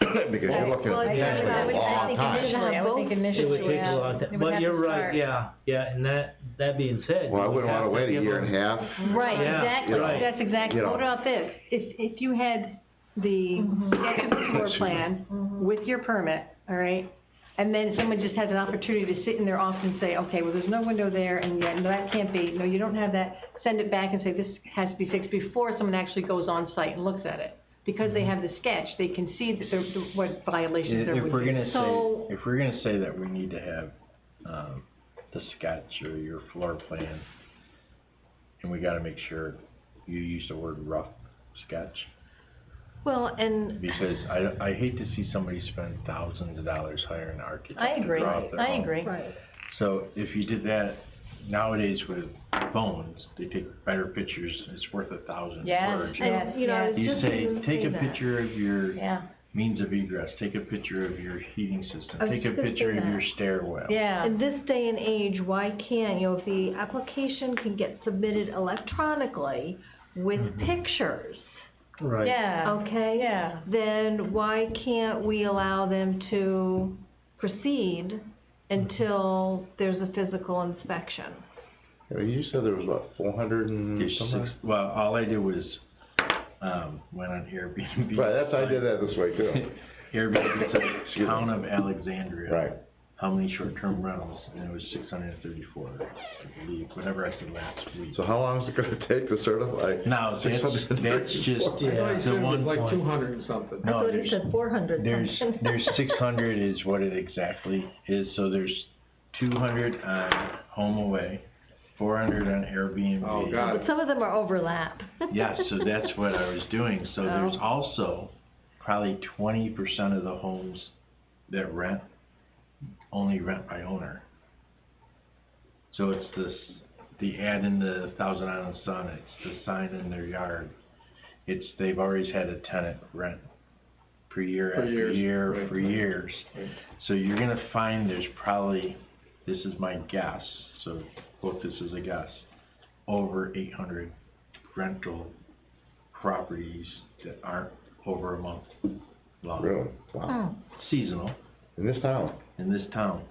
Because you're looking Well, at it's potentially I a would- I long think time. initially- I would think It would initially, take a yeah. long It time, would but have you're to right, start. yeah, and that being said. Well, I you would wouldn't wanna have to wait a give year them- and a half. Right, Yeah, exactly, right. that's exactly, You know. what about this? If you had the sketch of the floor plan with your permit, all right? And then someone just has an opportunity to sit in their office and say, okay, well, there's no window there, and yet, no, that can't be, no, you don't have that, send it back and say, this has to be fixed before someone actually goes on site and looks at it. Because they have the sketch, they can see that what violations there would be. If we're gonna So- say, if we're gonna say that we need to have, the sketch or your floor plan, and we gotta make sure you use the word rough sketch, Well, and because I hate to see somebody spend thousands of dollars hiring an architect I to agree, draw up their I home. agree. right. So if you did that, nowadays with phones, they take better pictures, it's worth 1,000 Yes, words. yes. And, you know, I was You just say, gonna take say a that. picture of your Yeah, means of egress, take a picture of your heating system, I was take a just gonna picture say of your that. stairwell. yeah. In this day and age, why can't, you know, if the application can get submitted electronically with pictures, Right. Yeah, okay? yeah. Then why can't we allow them to proceed until there's a physical inspection? You said there was what, 400 and There's something? six, well, all I did was, went on Airbnb. Right, I did that this way too. Airbnb said, Excuse me. town of Alexandria. Right. How many short-term rentals? And it was 634, I believe, whatever I said last week. So how long is it gonna take to certify? Now, that's just, 634? I thought you the said it was one like point. 200 and something. I No, thought you there's- said 400 something. There's 600 is what it exactly is, so there's 200 on Home Away, 400 on Airbnb. Oh, God. But some of them are overlap. Yes, so that's what I was doing, so there's Oh. also probably 20% of the homes that rent, only rent by owner. So it's the ad in the Thousand Island Sun, it's the sign in their yard. It's, they've always had a tenant rent per year For after years, year right, for right. years. Right. So you're gonna find there's probably, this is my guess, so quote this as a guess, over 800 rental properties that aren't over a month long. Really? Wow. Seasonal In this town? in this town.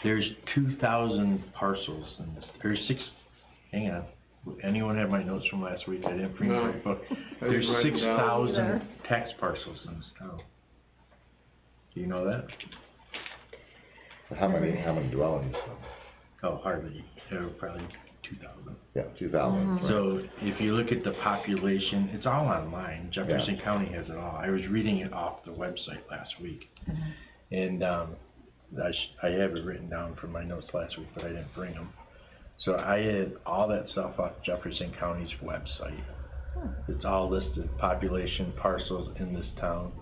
There's 2,000 parcels in this, there's hang on, anyone have my notes from last week? I didn't bring No. my book. I There's didn't write it down. 6,000 tax parcels in this town. Do you know that? How many dwellings? Oh, hardly, there were probably 2,000. Yeah, 2,000. So if you look at the population, it's all online, Jefferson County has it all. I was reading it off the website last week. And, I have it written down from my notes last week, but I didn't bring them. So I had all that stuff off Jefferson County's website. It's all listed, population, parcels in this town.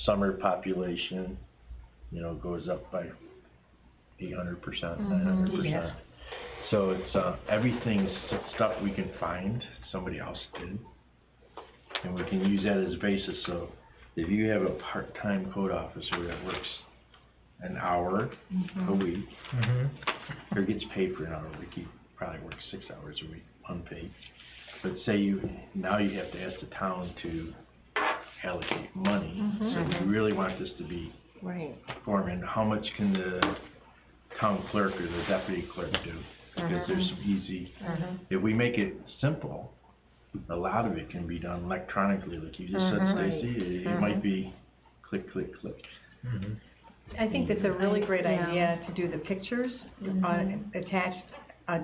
Summer population, you know, goes up by 800%, 900%. Yeah. So it's, everything's stuff we can find, somebody else did. And we can use that as a basis, so if you have a part-time code officer that works an hour a week, or gets paid for an hour a week, he probably works 6 hours a week, unpaid. But say now you have to ask the town to allocate money, so we really want this to be Right. performing, how much can the town clerk or the deputy clerk do? Because there's some easy, if we make it simple, a lot of it can be done electronically, like you just said, Stacy, it might be click, click, click. I think that's a really great Yeah. idea to do the pictures attached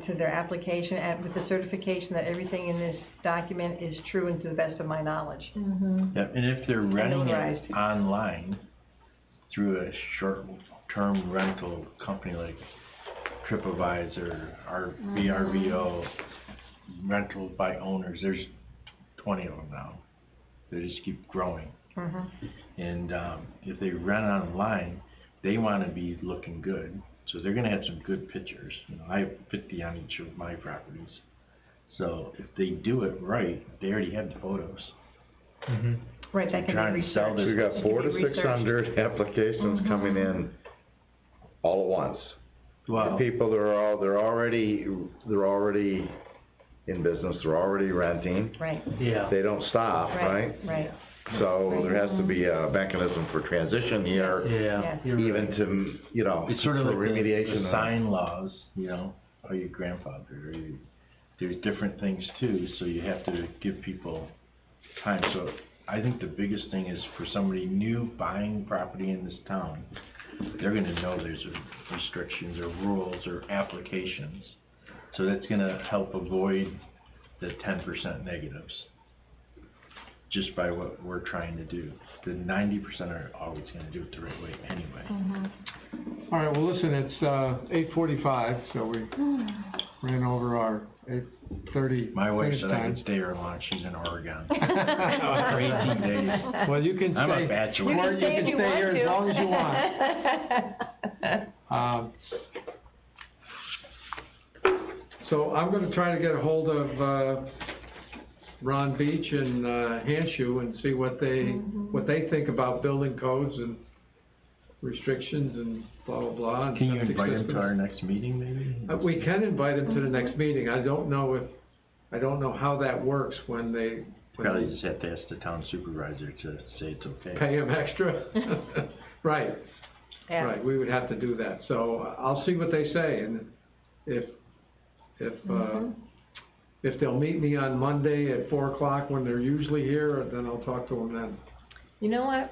to their application and with the certification that everything in this document is true and to the best of my knowledge. Yeah, and if they're renting it Notarized. online through a short-term rental company like TripAdvisor, or VRBO, rental by owners, there's 20 of them now. They just keep growing. And if they rent online, they want to be looking good, so they're going to have some good pictures. You know, I have 50 on each of my properties. So if they do it right, they already have the photos. Right, that can Trying be to sell researched. So we got It can 400 be to researched. 600 applications coming in all at once. Wow. People that are they're already in business, they're already renting, Right, Yeah. they don't stop, right? right. So there has to be a mechanism for transition here, Yeah, you're even right. to, you know, It's sort of for like remediation. the sign laws, you know, are you grandfathered, or there's different things too, so you have to give people time. So I think the biggest thing is for somebody new buying property in this town, they're gonna know there's restrictions or rules or applications. So that's gonna help avoid the 10% negatives, just by what we're trying to do. The 90% are always gonna do it the right way anyway. All right, well, listen, it's 8:45, so we ran over our 8:30 My wife finish said I time. could stay her long, she's in Oregon. For 18 days. Well, you can stay. I'm a bachelor. Or you can stay here as long as you want. So I'm gonna try to get a hold of, Ron Beach and, Hanshu and see what they think about building codes and restrictions and blah, blah, blah. and Can you septic invite him to systems. our next meeting, maybe? We can invite him to the next meeting. I don't know how that works when they Probably just have to ask the town supervisor to say it's okay. pay him extra. Right, Yeah. right, we would have to do that. So I'll see what they say, and if they'll meet me on Monday at 4 o'clock when they're usually here, then I'll talk to them then. You know what?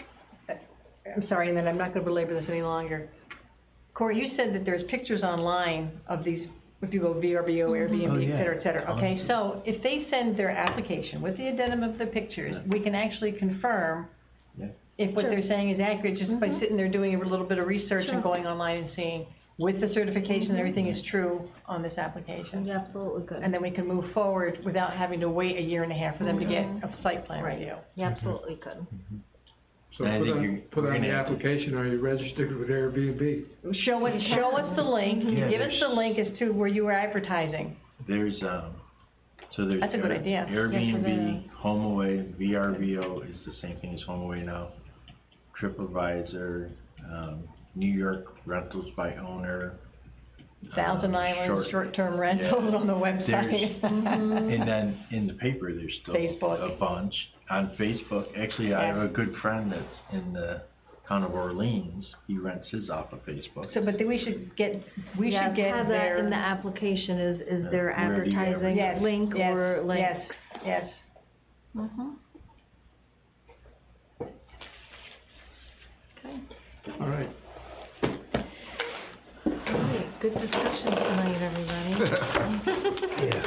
I'm sorry, and then I'm not gonna belabor this any longer. Corey, you said that there's pictures online of these, if you go VRBO, Airbnb, et cetera, okay? So if they send their application with the addendum of the pictures, we can actually confirm Yeah. if what they're saying is accurate, just by sitting there doing a little bit of research and going online and seeing with the certification, everything is true on this application. You absolutely could. And then we can move forward without having to wait a year and a half for them to get a site plan review. You absolutely could. So And I think put we're on the gonna have to- application, are you registered with Airbnb? Show us the link, Yeah, give us the link as to where you were advertising. There's, so there's That's a good idea. Airbnb, HomeAway, VRBO is the same thing as HomeAway now. TripAdvisor, New York Rentals by Owner. Thousand Islands, short-term rentals yeah. on the website. And then in the paper, there's still Facebook. a bunch. On Facebook, actually, I have a good friend that's in the town of Orleans, he rents his off of Facebook. So, but then we should get Yes, have that in the their, application, is their Where do you advertising Yes, link yes, or links. yes. Mhm. Okay. All right. Alright, good discussion tonight, everybody. Yeah,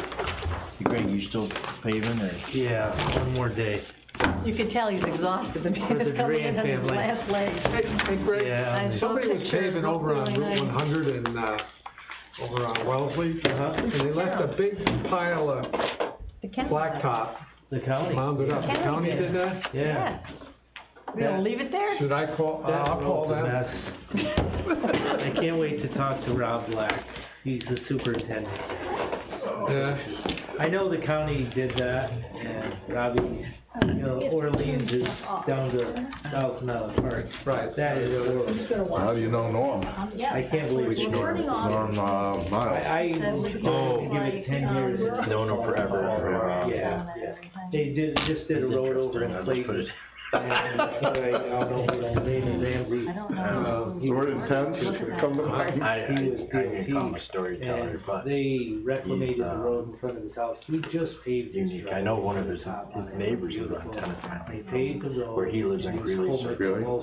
Greg, you still paving or? yeah, one more day. You can tell he's exhausted, the man For the is coming in Duran on his family. last leg. Hey Greg, Yeah. I saw somebody was pictures, paving looked over on really Route nice. 100 and, over on Wellesley, and they left a big pile of The county. blacktop The county. mounded up. The county did that? Yeah. We gonna leave it there? Should I call, I'll call That them. road's a mess. I can't wait to talk to Rob Black, he's the superintendent. Yeah, I know the county did that, and Robbie, you know, Orleans is down to South Mountain Park. right. That is horrible. How do you know Norm? I can't believe it. Norm, Miles. I to give it 10 years. Known him forever. Yeah, yeah. They just did a road over in Clayton. And I don't know his name is Ramsey. I don't know. He Word was- intense, come to mind. He was I didn't call him a DOT, storyteller, and but they reclamated he's, the road in front of his house. He just paved his unique. I driveway. know one of his Top on it. neighbors is on Beautiful. Tenant Town, They paved the road. where he lives in His Greeley, whole so Really? whole